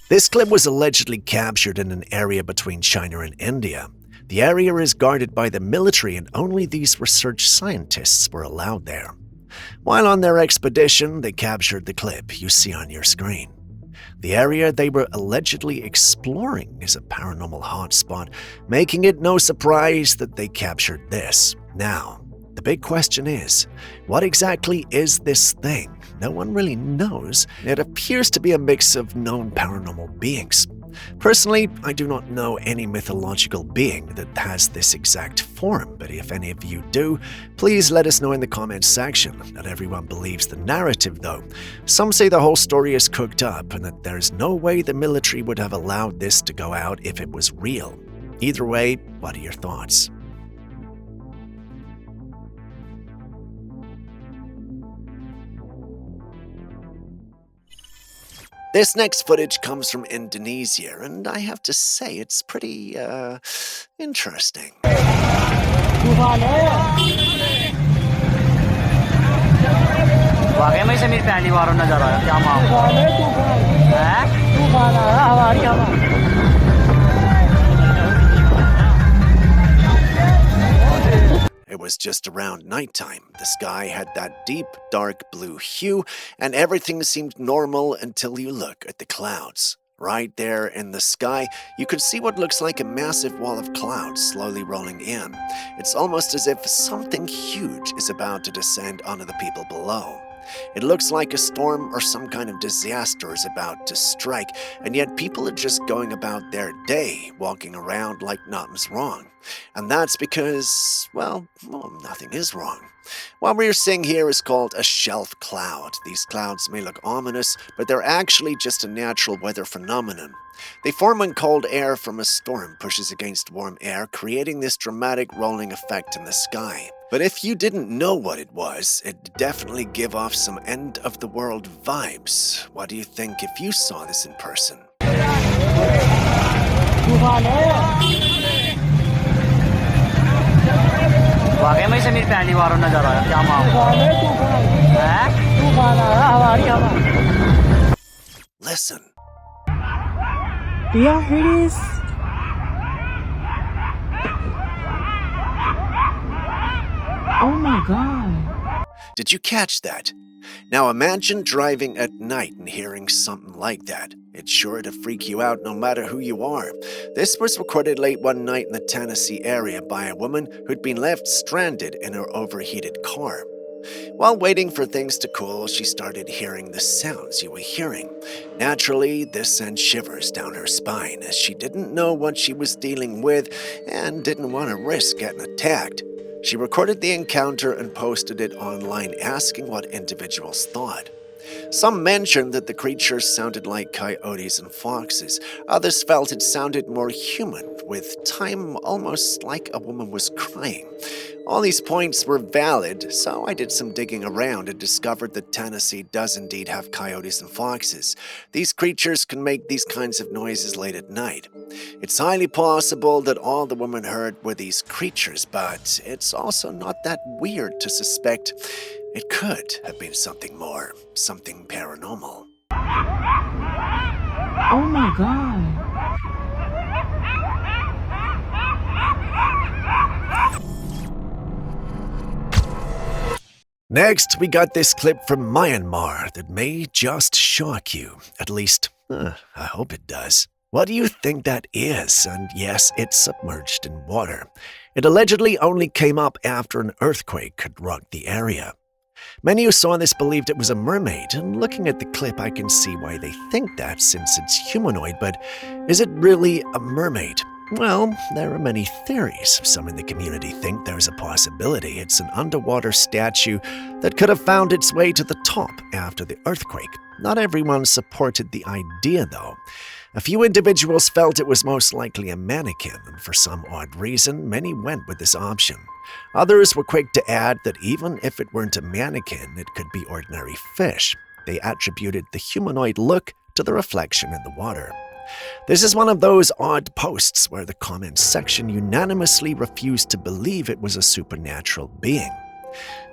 This clip was allegedly captured in an area between China and India. The area is guarded by the military, and only these research scientists were allowed there. While on their expedition, they captured the clip you see on your screen. The area they were allegedly exploring is a paranormal hotspot, making it no surprise that they captured this. Now, the big question is, what exactly is this thing? No one really knows. It appears to be a mix of known paranormal beings. Personally, I do not know any mythological being that has this exact form, but if any of you do, please let us know in the comments section. Not everyone believes the narrative, though. Some say the whole story is cooked up and that there's no way the military would have allowed this to go out if it was real. Either way, what are your thoughts? This next footage comes from Indonesia, and I have to say it's pretty, interesting. It was just around nighttime. The sky had that deep, dark blue hue, and everything seemed normal until you look at the clouds. Right there in the sky, you could see what looks like a massive wall of clouds slowly rolling in. It's almost as if something huge is about to descend onto the people below. It looks like a storm or some kind of disaster is about to strike, and yet people are just going about their day, walking around like nothing's wrong. And that's because, well, nothing is wrong. What we're seeing here is called a shelf cloud. These clouds may look ominous, but they're actually just a natural weather phenomenon. They form when cold air from a storm pushes against warm air, creating this dramatic rolling effect in the sky. But if you didn't know what it was, it'd definitely give off some end-of-the-world vibes. What do you think if you saw this in person? Listen. Do y'all hear this? Oh my god. Did you catch that? Now imagine driving at night and hearing something like that. It's sure to freak you out no matter who you are. This was recorded late one night in the Tennessee area by a woman who'd been left stranded in her overheated car. While waiting for things to cool, she started hearing the sounds you were hearing. Naturally, this sent shivers down her spine as she didn't know what she was dealing with and didn't want to risk getting attacked. She recorded the encounter and posted it online asking what individuals thought. Some mentioned that the creatures sounded like coyotes and foxes. Others felt it sounded more human, with time almost like a woman was crying. All these points were valid, so I did some digging around and discovered that Tennessee does indeed have coyotes and foxes. These creatures can make these kinds of noises late at night. It's highly possible that all the woman heard were these creatures, but it's also not that weird to suspect it could have been something more, something paranormal. Oh my god. Next, we got this clip from Myanmar that may just shock you. At least, I hope it does. What do you think that is? And yes, it's submerged in water. It allegedly only came up after an earthquake had rocked the area. Many who saw this believed it was a mermaid, and looking at the clip I can see why they think that since it's humanoid, but is it really a mermaid? Well, there are many theories. Some in the community think there's a possibility it's an underwater statue that could have found its way to the top after the earthquake. Not everyone supported the idea, though. A few individuals felt it was most likely a mannequin, and for some odd reason, many went with this option. Others were quick to add that even if it weren't a mannequin, it could be ordinary fish. They attributed the humanoid look to the reflection in the water. This is one of those odd posts where the comments section unanimously refused to believe it was a supernatural being.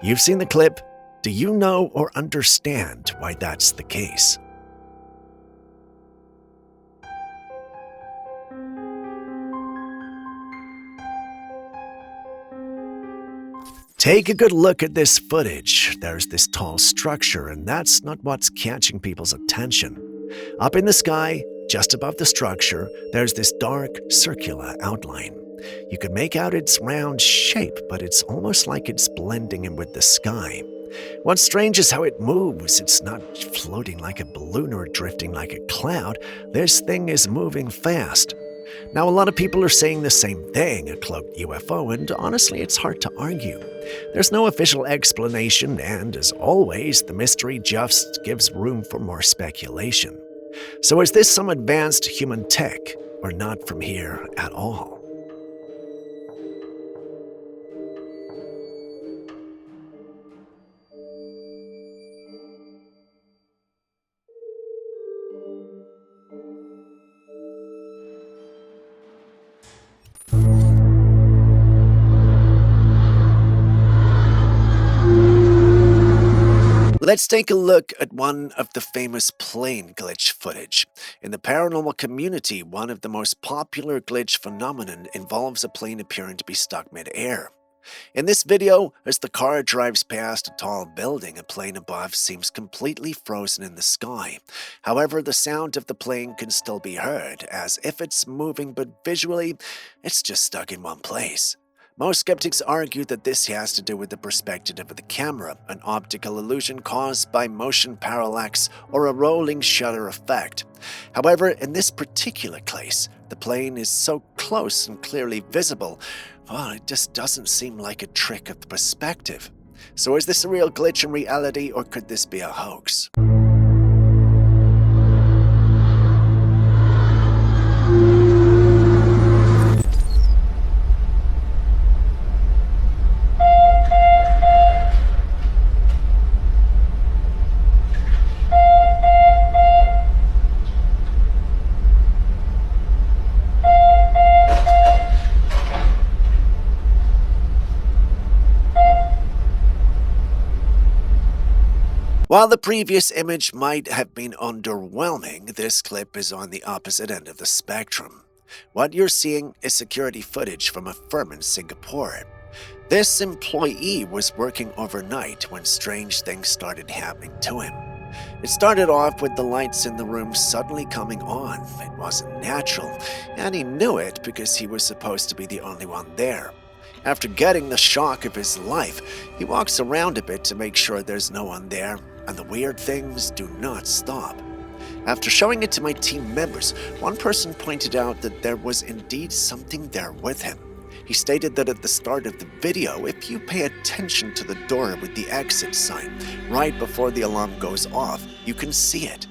You've seen the clip. Do you know or understand why that's the case? Take a good look at this footage. There's this tall structure, and that's not what's catching people's attention. Up in the sky, just above the structure, there's this dark, circular outline. You can make out its round shape, but it's almost like it's blending in with the sky. What's strange is how it moves. It's not floating like a balloon or drifting like a cloud. This thing is moving fast. Now, a lot of people are saying the same thing, a cloaked UFO, and honestly, it's hard to argue. There's no official explanation, and as always, the mystery just gives room for more speculation. So is this some advanced human tech, or not from here at all? Let's take a look at one of the famous plane glitch footage. In the paranormal community, one of the most popular glitch phenomenon involves a plane appearing to be stuck mid-air. In this video, as the car drives past a tall building, a plane above seems completely frozen in the sky. However, the sound of the plane can still be heard, as if it's moving, but visually, it's just stuck in one place. Most skeptics argue that this has to do with the perspective of the camera, an optical illusion caused by motion parallax or a rolling shutter effect. However, in this particular case, the plane is so close and clearly visible, well, it just doesn't seem like a trick of the perspective. So is this a real glitch in reality, or could this be a hoax? While the previous image might have been underwhelming, this clip is on the opposite end of the spectrum. What you're seeing is security footage from a firm in Singapore. This employee was working overnight when strange things started happening to him. It started off with the lights in the room suddenly coming on. It wasn't natural, and he knew it because he was supposed to be the only one there. After getting the shock of his life, he walks around a bit to make sure there's no one there, and the weird things do not stop. After showing it to my team members, one person pointed out that there was indeed something there with him. He stated that at the start of the video, if you pay attention to the door with the exit sign, right before the alarm goes off, you can see it.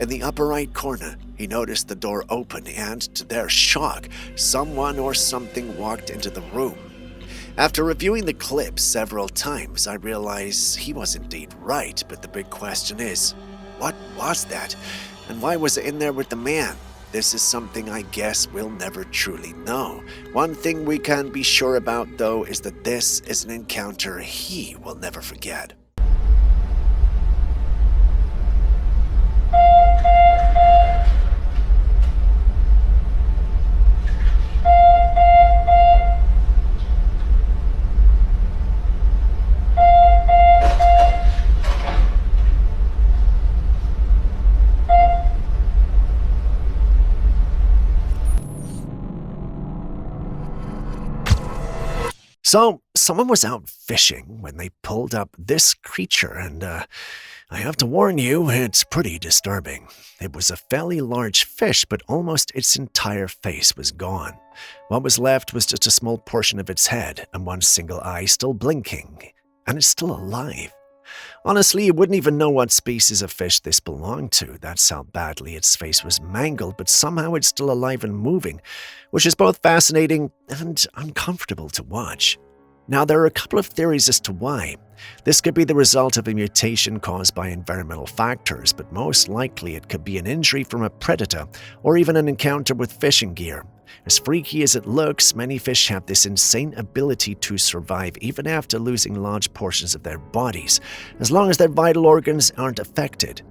In the upper right corner, he noticed the door open and, to their shock, someone or something walked into the room. After reviewing the clip several times, I realized he was indeed right, but the big question is, what was that? And why was it in there with the man? This is something I guess we'll never truly know. One thing we can be sure about, though, is that this is an encounter he will never forget. So, someone was out fishing when they pulled up this creature, and I have to warn you, it's pretty disturbing. It was a fairly large fish, but almost its entire face was gone. What was left was just a small portion of its head, and one single eye still blinking, and it's still alive. Honestly, you wouldn't even know what species of fish this belonged to. That's how badly its face was mangled, but somehow it's still alive and moving, which is both fascinating and uncomfortable to watch. Now, there are a couple of theories as to why. This could be the result of a mutation caused by environmental factors, but most likely it could be an injury from a predator or even an encounter with fishing gear. As freaky as it looks, many fish have this insane ability to survive even after losing large portions of their bodies, as long as their vital organs aren't affected.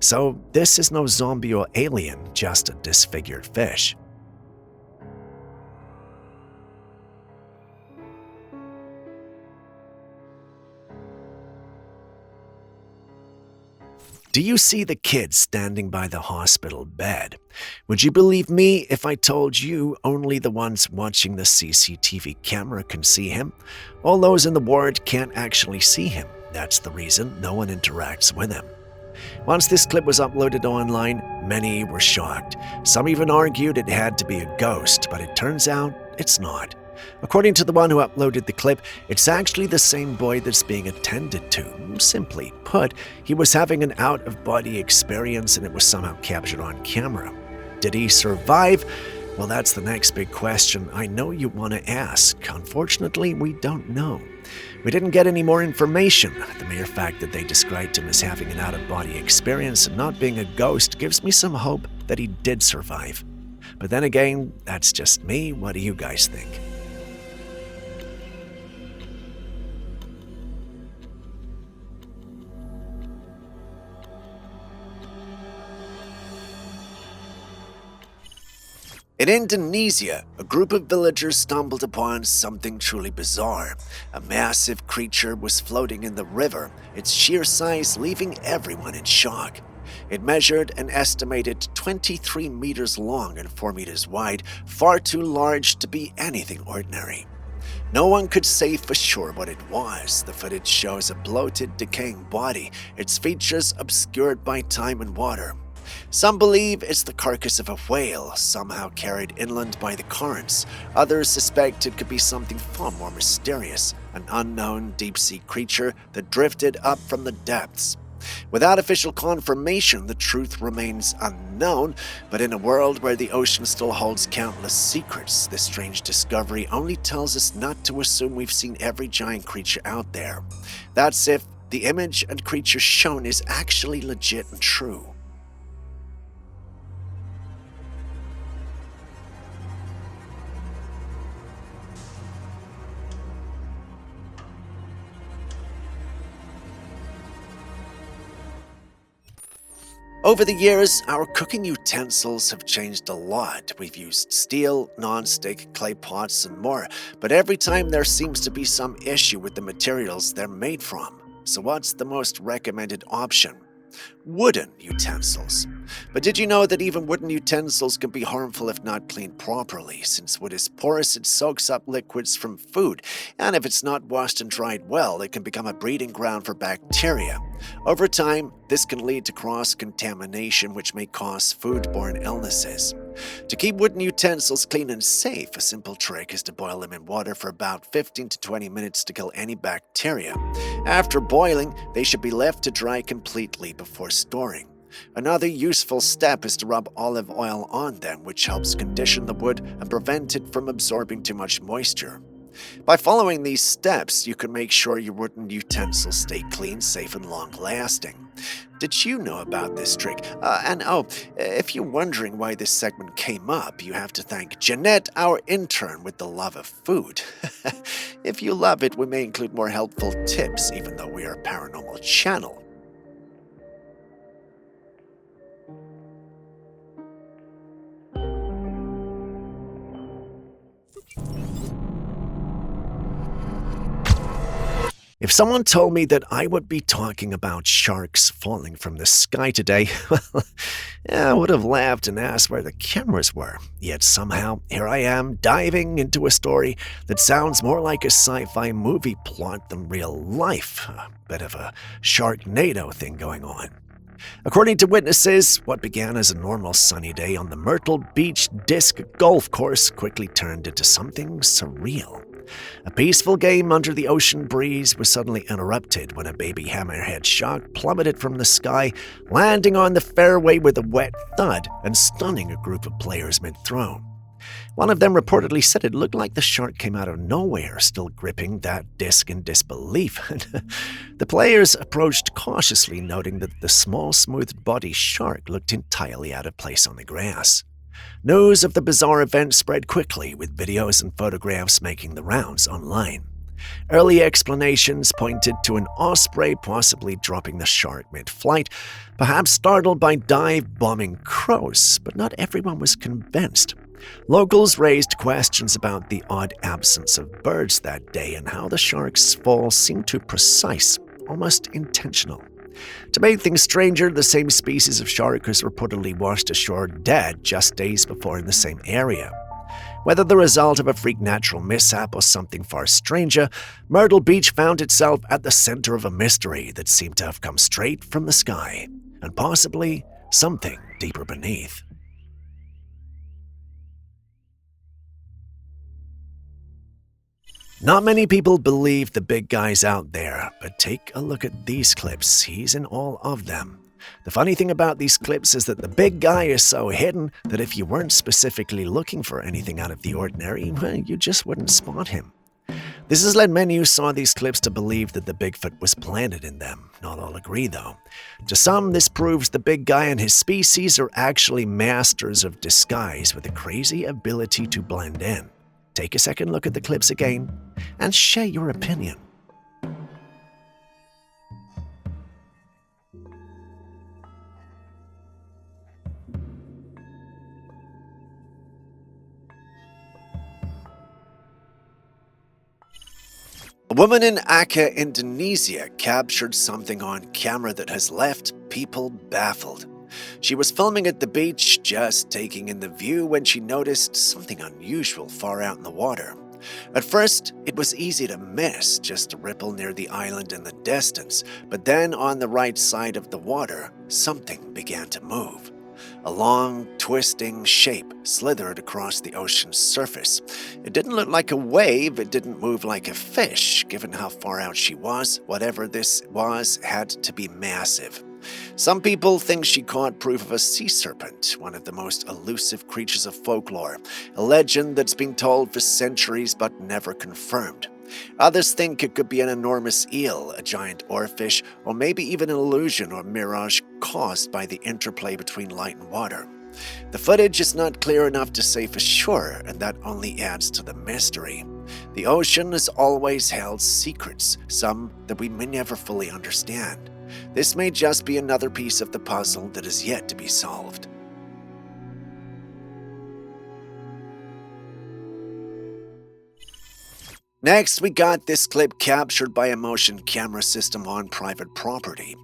So this is no zombie or alien, just a disfigured fish. Do you see the kid standing by the hospital bed? Would you believe me if I told you only the ones watching the CCTV camera can see him? All those in the ward can't actually see him. That's the reason no one interacts with him. Once this clip was uploaded online, many were shocked. Some even argued it had to be a ghost, but it turns out it's not. According to the one who uploaded the clip, it's actually the same boy that's being attended to. Simply put, he was having an out-of-body experience and it was somehow captured on camera. Did he survive? Well, that's the next big question I know you want to ask. Unfortunately, we don't know. We didn't get any more information. The mere fact that they described him as having an out-of-body experience and not being a ghost gives me some hope that he did survive. But then again, that's just me. What do you guys think? In Indonesia, a group of villagers stumbled upon something truly bizarre. A massive creature was floating in the river, its sheer size leaving everyone in shock. It measured an estimated 23 meters long and 4 meters wide, far too large to be anything ordinary. No one could say for sure what it was. The footage shows a bloated, decaying body, its features obscured by time and water. Some believe it's the carcass of a whale, somehow carried inland by the currents. Others suspect it could be something far more mysterious, an unknown deep-sea creature that drifted up from the depths. Without official confirmation, the truth remains unknown, but in a world where the ocean still holds countless secrets, this strange discovery only tells us not to assume we've seen every giant creature out there. That's if the image and creature shown is actually legit and true. Over the years, our cooking utensils have changed a lot. We've used steel, non-stick, clay pots, and more, but every time there seems to be some issue with the materials they're made from. So what's the most recommended option? Wooden utensils. But did you know that even wooden utensils can be harmful if not cleaned properly? Since wood is porous, it soaks up liquids from food, and if it's not washed and dried well, it can become a breeding ground for bacteria. Over time, this can lead to cross-contamination, which may cause foodborne illnesses. To keep wooden utensils clean and safe, a simple trick is to boil them in water for about 15 to 20 minutes to kill any bacteria. After boiling, they should be left to dry completely before storing. Another useful step is to rub olive oil on them, which helps condition the wood and prevent it from absorbing too much moisture. By following these steps, you can make sure your wooden utensils stay clean, safe, and long-lasting. Did you know about this trick? If you're wondering why this segment came up, you have to thank Jeanette, our intern, with the love of food. If you love it, we may include more helpful tips, even though we are a paranormal channel. If someone told me that I would be talking about sharks falling from the sky today, I would have laughed and asked where the cameras were. Yet somehow, here I am, diving into a story that sounds more like a sci-fi movie plot than real life. A bit of a Sharknado thing going on. According to witnesses, what began as a normal sunny day on the Myrtle Beach disc golf course quickly turned into something surreal. A peaceful game under the ocean breeze was suddenly interrupted when a baby hammerhead shark plummeted from the sky, landing on the fairway with a wet thud and stunning a group of players mid-throw. One of them reportedly said it looked like the shark came out of nowhere, still gripping that disc in disbelief. The players approached cautiously, noting that the small, smooth-bodied shark looked entirely out of place on the grass. News of the bizarre event spread quickly, with videos and photographs making the rounds online. Early explanations pointed to an osprey possibly dropping the shark mid-flight, perhaps startled by dive-bombing crows, but not everyone was convinced. Locals raised questions about the odd absence of birds that day and how the shark's fall seemed too precise, almost intentional. To make things stranger, the same species of shark was reportedly washed ashore dead just days before in the same area. Whether the result of a freak natural mishap or something far stranger, Myrtle Beach found itself at the center of a mystery that seemed to have come straight from the sky, and possibly something deeper beneath. Not many people believe the big guy's out there, but take a look at these clips. He's in all of them. The funny thing about these clips is that the big guy is so hidden that if you weren't specifically looking for anything out of the ordinary, well, you just wouldn't spot him. This has led many who saw these clips to believe that the Bigfoot was planted in them. Not all agree, though. To some, this proves the big guy and his species are actually masters of disguise with a crazy ability to blend in. Take a second look at the clips again and share your opinion. A woman in Aceh, Indonesia, captured something on camera that has left people baffled. She was filming at the beach, just taking in the view, when she noticed something unusual far out in the water. At first, it was easy to miss, just a ripple near the island in the distance, but then on the right side of the water, something began to move. A long, twisting shape slithered across the ocean's surface. It didn't look like a wave, it didn't move like a fish. Given how far out she was, whatever this was had to be massive. Some people think she caught proof of a sea serpent, one of the most elusive creatures of folklore, a legend that's been told for centuries but never confirmed. Others think it could be an enormous eel, a giant oarfish, or maybe even an illusion or mirage caused by the interplay between light and water. The footage is not clear enough to say for sure, and that only adds to the mystery. The ocean has always held secrets, some that we may never fully understand. This may just be another piece of the puzzle that is yet to be solved. Next, we got this clip captured by a motion camera system on private property.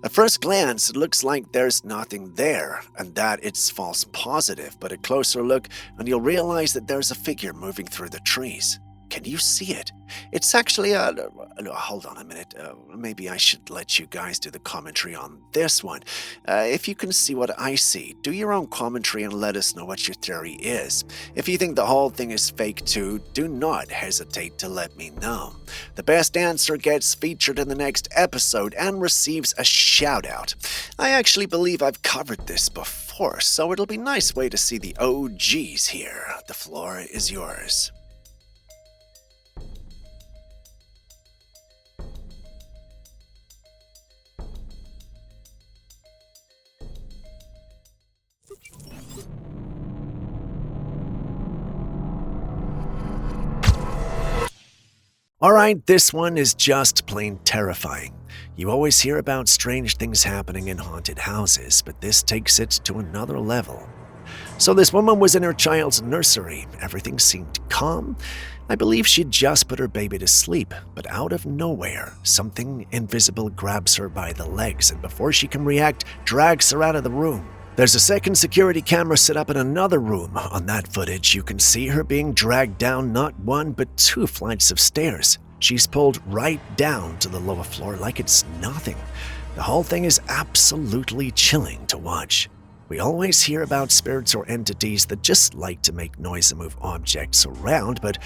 At first glance, it looks like there's nothing there, and that it's false positive, but a closer look and you'll realize that there's a figure moving through the trees. Can you see it? It's actually hold on a minute. Maybe I should let you guys do the commentary on this one. If you can see what I see, do your own commentary and let us know what your theory is. If you think the whole thing is fake too, do not hesitate to let me know. The best answer gets featured in the next episode and receives a shout out. I actually believe I've covered this before, so it'll be a nice way to see the OGs here. The floor is yours. Alright, this one is just plain terrifying. You always hear about strange things happening in haunted houses, but this takes it to another level. So this woman was in her child's nursery. Everything seemed calm. I believe she'd just put her baby to sleep, but out of nowhere, something invisible grabs her by the legs, and before she can react, drags her out of the room. There's a second security camera set up in another room. On that footage, you can see her being dragged down not one but 2 flights of stairs. She's pulled right down to the lower floor like it's nothing. The whole thing is absolutely chilling to watch. We always hear about spirits or entities that just like to make noise and move objects around, but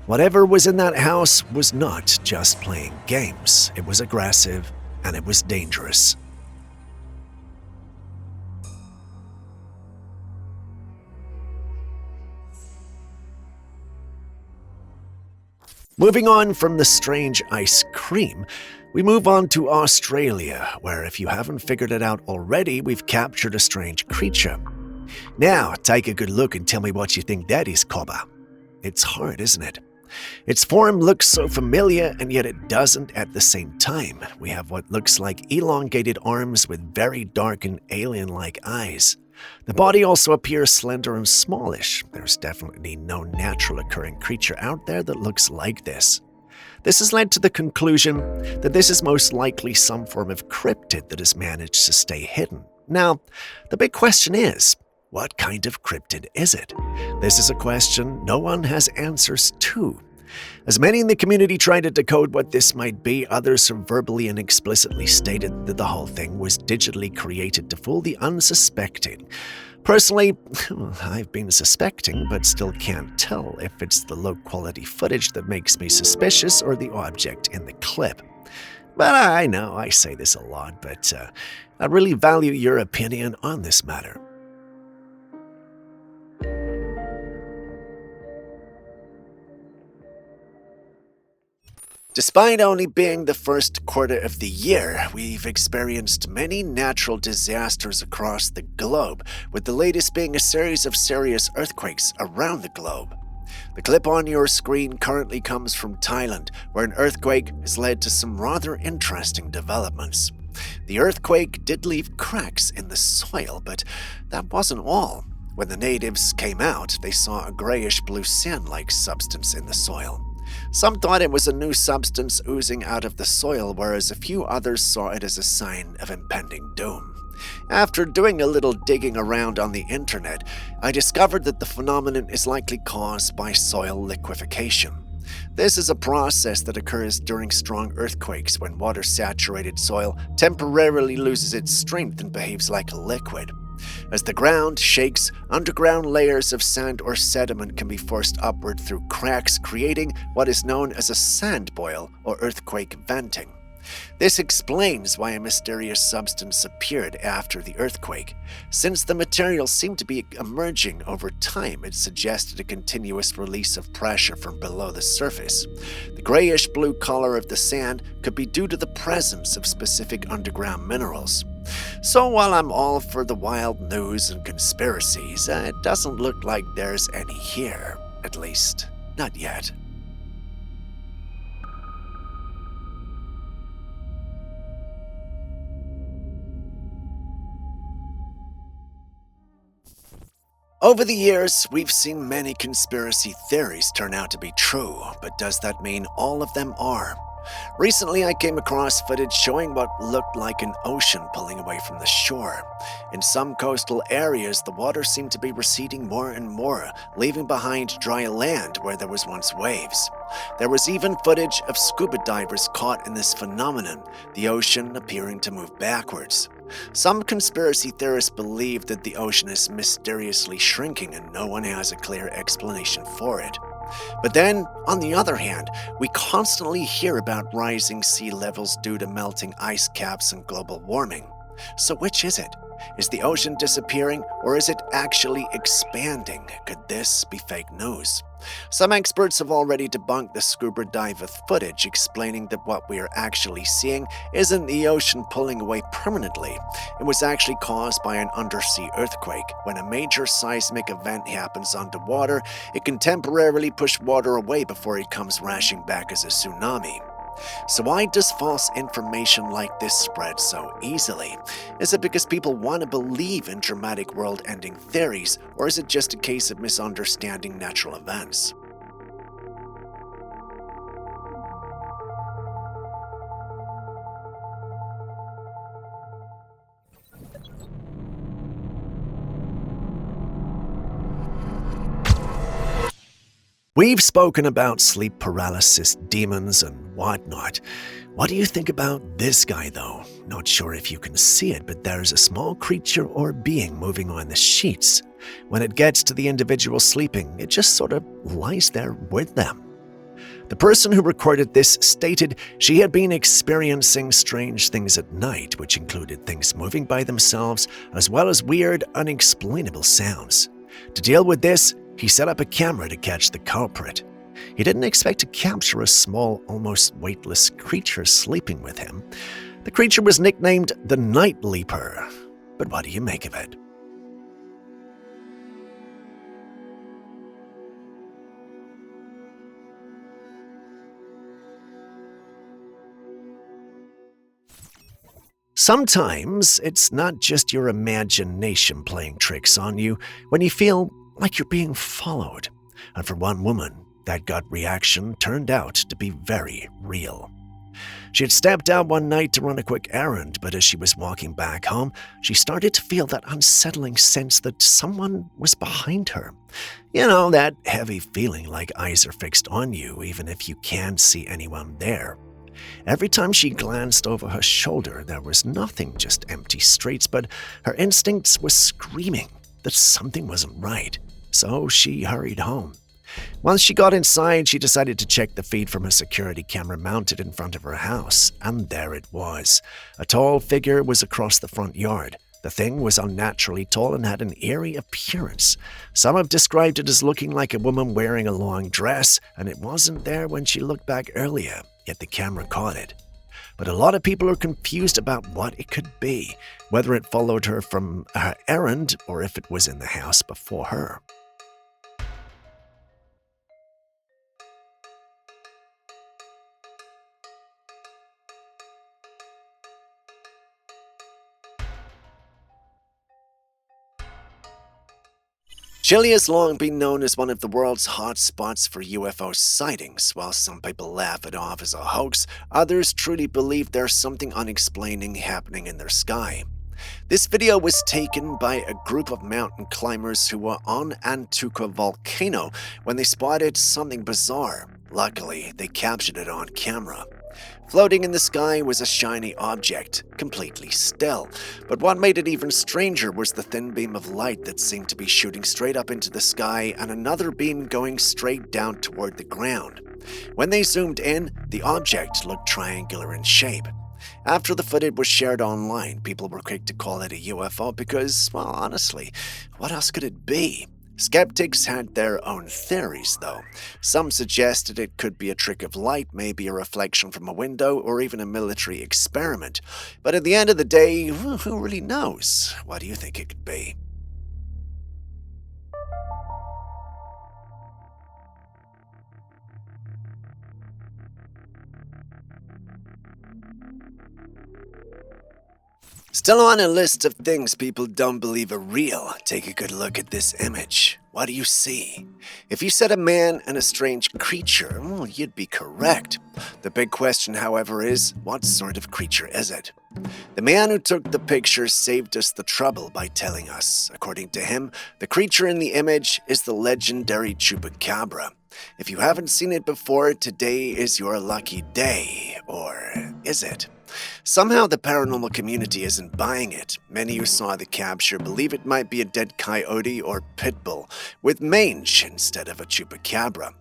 whatever was in that house was not just playing games. It was aggressive and it was dangerous. Moving on from the strange ice cream, we move on to Australia, where if you haven't figured it out already, we've captured a strange creature. Now, take a good look and tell me what you think that is, Cobba. It's hard, isn't it? Its form looks so familiar, and yet it doesn't at the same time. We have what looks like elongated arms with very dark and alien-like eyes. The body also appears slender and smallish. There's definitely no natural occurring creature out there that looks like this. This has led to the conclusion that this is most likely some form of cryptid that has managed to stay hidden. Now, the big question is, what kind of cryptid is it? This is a question no one has answers to. As many in the community try to decode what this might be, others have verbally and explicitly stated that the whole thing was digitally created to fool the unsuspecting. Personally, I've been suspecting, but still can't tell if it's the low-quality footage that makes me suspicious or the object in the clip. But I know I say this a lot, but I really value your opinion on this matter. Despite only being the first quarter of the year, we've experienced many natural disasters across the globe, with the latest being a series of serious earthquakes around the globe. The clip on your screen currently comes from Thailand, where an earthquake has led to some rather interesting developments. The earthquake did leave cracks in the soil, but that wasn't all. When the natives came out, they saw a grayish-blue sand-like substance in the soil. Some thought it was a new substance oozing out of the soil, whereas a few others saw it as a sign of impending doom. After doing a little digging around on the internet, I discovered that the phenomenon is likely caused by soil liquefaction. This is a process that occurs during strong earthquakes when water-saturated soil temporarily loses its strength and behaves like a liquid. As the ground shakes, underground layers of sand or sediment can be forced upward through cracks, creating what is known as a sand boil or earthquake venting. This explains why a mysterious substance appeared after the earthquake. Since the material seemed to be emerging over time, it suggested a continuous release of pressure from below the surface. The grayish-blue color of the sand could be due to the presence of specific underground minerals. So while I'm all for the wild news and conspiracies, it doesn't look like there's any here. At least, not yet. Over the years, we've seen many conspiracy theories turn out to be true, but does that mean all of them are? Recently, I came across footage showing what looked like an ocean pulling away from the shore. In some coastal areas, the water seemed to be receding more and more, leaving behind dry land where there was once waves. There was even footage of scuba divers caught in this phenomenon, the ocean appearing to move backwards. Some conspiracy theorists believe that the ocean is mysteriously shrinking and no one has a clear explanation for it. But then, on the other hand, we constantly hear about rising sea levels due to melting ice caps and global warming. So which is it? Is the ocean disappearing, or is it actually expanding? Could this be fake news? Some experts have already debunked the scuba diver footage, explaining that what we are actually seeing isn't the ocean pulling away permanently. It was actually caused by an undersea earthquake. When a major seismic event happens underwater, it can temporarily push water away before it comes rushing back as a tsunami. So why does false information like this spread so easily? Is it because people want to believe in dramatic world-ending theories, or is it just a case of misunderstanding natural events? We've spoken about sleep paralysis, demons, and whatnot. What do you think about this guy, though? Not sure if you can see it, but there's a small creature or being moving on the sheets. When it gets to the individual sleeping, it just sort of lies there with them. The person who recorded this stated she had been experiencing strange things at night, which included things moving by themselves, as well as weird, unexplainable sounds. To deal with this, he set up a camera to catch the culprit. He didn't expect to capture a small, almost weightless creature sleeping with him. The creature was nicknamed the Night Leaper. But what do you make of it? Sometimes it's not just your imagination playing tricks on you when you feel like you're being followed. And for one woman, that gut reaction turned out to be very real. She had stepped out one night to run a quick errand, but as she was walking back home, she started to feel that unsettling sense that someone was behind her. You know, that heavy feeling like eyes are fixed on you, even if you can't see anyone there. Every time she glanced over her shoulder, there was nothing, just empty streets, but her instincts were screaming that something wasn't right. So she hurried home. Once she got inside, she decided to check the feed from a security camera mounted in front of her house, and there it was. A tall figure was across the front yard. The thing was unnaturally tall and had an eerie appearance. Some have described it as looking like a woman wearing a long dress, and it wasn't there when she looked back earlier, yet the camera caught it. But a lot of people are confused about what it could be, whether it followed her from her errand or if it was in the house before her. Chile has long been known as one of the world's hot spots for UFO sightings. While some people laugh it off as a hoax, others truly believe there's something unexplained happening in their sky. This video was taken by a group of mountain climbers who were on Antuco volcano when they spotted something bizarre. Luckily, they captured it on camera. Floating in the sky was a shiny object, completely still. But what made it even stranger was the thin beam of light that seemed to be shooting straight up into the sky and another beam going straight down toward the ground. When they zoomed in, the object looked triangular in shape. After the footage was shared online, people were quick to call it a UFO because, well, honestly, what else could it be? Skeptics had their own theories, though. Some suggested it could be a trick of light, maybe a reflection from a window, or even a military experiment. But at the end of the day, who really knows? What do you think it could be? Still on a list of things people don't believe are real, take a good look at this image. What do you see? If you said a man and a strange creature, well, you'd be correct. The big question, however, is what sort of creature is it? The man who took the picture saved us the trouble by telling us. According to him, the creature in the image is the legendary chupacabra. If you haven't seen it before, today is your lucky day. Or is it? Somehow the paranormal community isn't buying it. Many who saw the capture believe it might be a dead coyote or pit bull with mange instead of a chupacabra.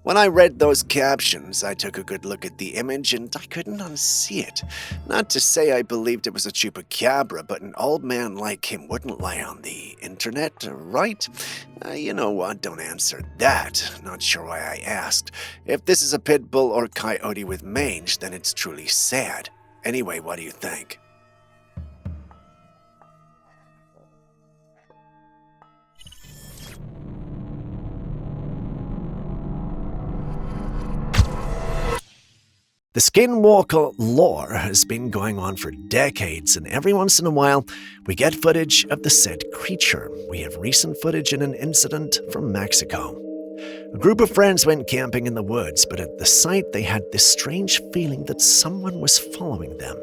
When I read those captions, I took a good look at the image and I couldn't unsee it. Not to say I believed it was a chupacabra, but an old man like him wouldn't lie on the internet, right? You know what, don't answer that. Not sure why I asked. If this is a pit bull or coyote with mange, then it's truly sad. Anyway, what do you think? The Skinwalker lore has been going on for decades, and every once in a while, we get footage of the said creature. We have recent footage in an incident from Mexico. A group of friends went camping in the woods, but at the site they had this strange feeling that someone was following them.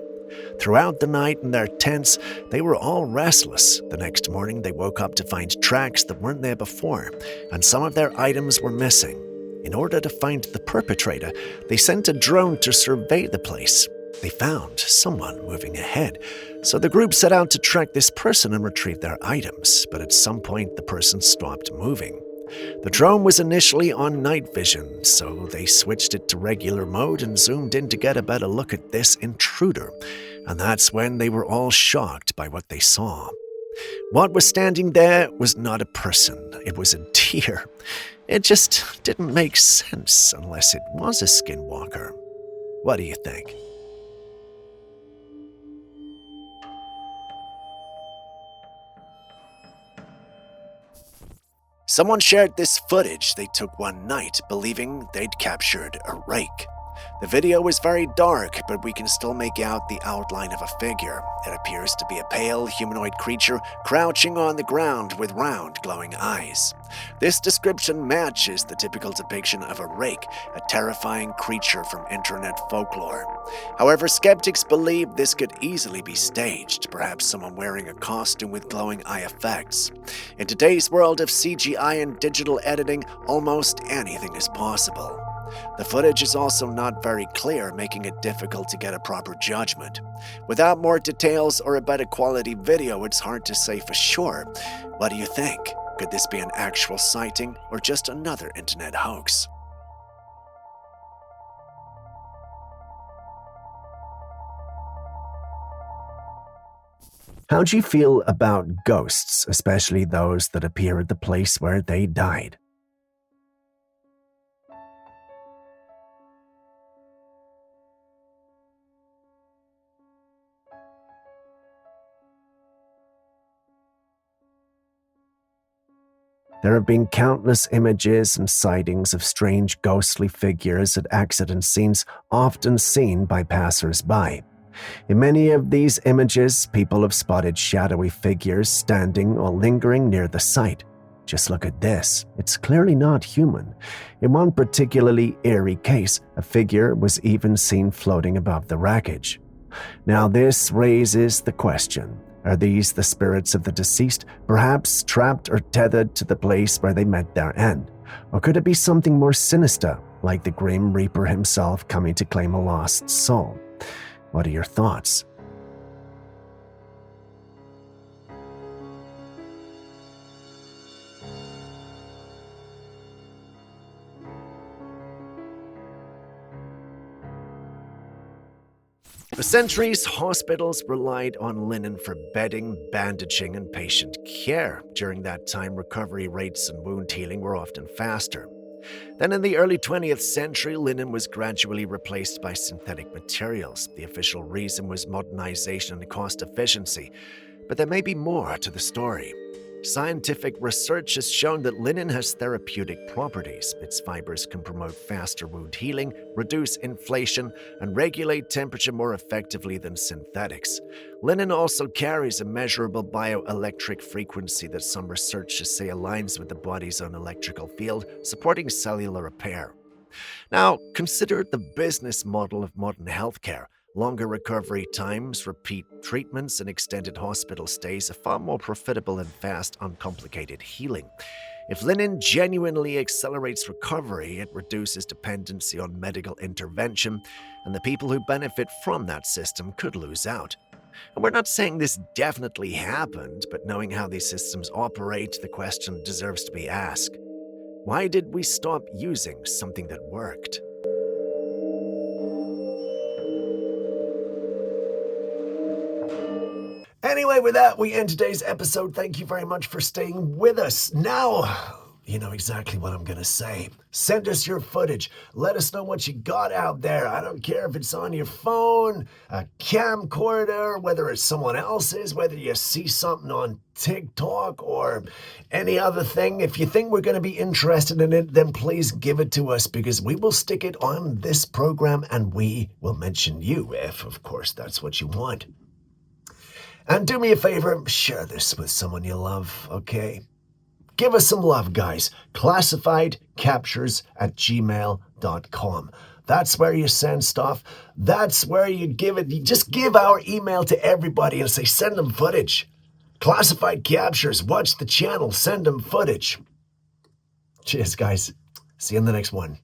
Throughout the night in their tents, they were all restless. The next morning, they woke up to find tracks that weren't there before, and some of their items were missing. In order to find the perpetrator, they sent a drone to survey the place. They found someone moving ahead, so the group set out to track this person and retrieve their items, but at some point the person stopped moving. The drone was initially on night vision, so they switched it to regular mode and zoomed in to get a better look at this intruder, and that's when they were all shocked by what they saw. What was standing there was not a person, it was a deer. It just didn't make sense unless it was a skinwalker. What do you think? Someone shared this footage they took one night, believing they'd captured a rake. The video was very dark, but we can still make out the outline of a figure. It appears to be a pale, humanoid creature crouching on the ground with round, glowing eyes. This description matches the typical depiction of a rake, a terrifying creature from internet folklore. However, skeptics believe this could easily be staged, perhaps someone wearing a costume with glowing eye effects. In today's world of CGI and digital editing, almost anything is possible. The footage is also not very clear, making it difficult to get a proper judgment. Without more details or a better quality video, it's hard to say for sure. What do you think? Could this be an actual sighting or just another internet hoax? How'd you feel about ghosts, especially those that appear at the place where they died? There have been countless images and sightings of strange ghostly figures at accident scenes often seen by passers-by. In many of these images, people have spotted shadowy figures standing or lingering near the site. Just look at this. It's clearly not human. In one particularly eerie case, a figure was even seen floating above the wreckage. Now this raises the question. Are these the spirits of the deceased, perhaps trapped or tethered to the place where they met their end? Or could it be something more sinister, like the Grim Reaper himself coming to claim a lost soul? What are your thoughts? For centuries, hospitals relied on linen for bedding, bandaging, and patient care. During that time, recovery rates and wound healing were often faster. Then in the early 20th century, linen was gradually replaced by synthetic materials. The official reason was modernization and cost efficiency. But there may be more to the story. Scientific research has shown that linen has therapeutic properties. Its fibers can promote faster wound healing, reduce inflation, and regulate temperature more effectively than synthetics. Linen also carries a measurable bioelectric frequency that some researchers say aligns with the body's own electrical field, supporting cellular repair. Now, consider the business model of modern healthcare. Longer recovery times, repeat treatments, and extended hospital stays are far more profitable than fast, uncomplicated healing. If linen genuinely accelerates recovery, it reduces dependency on medical intervention, and the people who benefit from that system could lose out. And we're not saying this definitely happened, but knowing how these systems operate, the question deserves to be asked. Why did we stop using something that worked? Anyway, with that, we end today's episode. Thank you very much for staying with us. Now, you know exactly what I'm going to say. Send us your footage. Let us know what you got out there. I don't care if it's on your phone, a camcorder, whether it's someone else's, whether you see something on TikTok or any other thing. If you think we're going to be interested in it, then please give it to us, because we will stick it on this program and we will mention you, if, of course, that's what you want. And do me a favor, share this with someone you love, okay? Give us some love, guys. classifiedcaptures@gmail.com. That's where you send stuff. That's where you give it. You just give our email to everybody and say, send them footage. Classified Captures, watch the channel, send them footage. Cheers, guys. See you in the next one.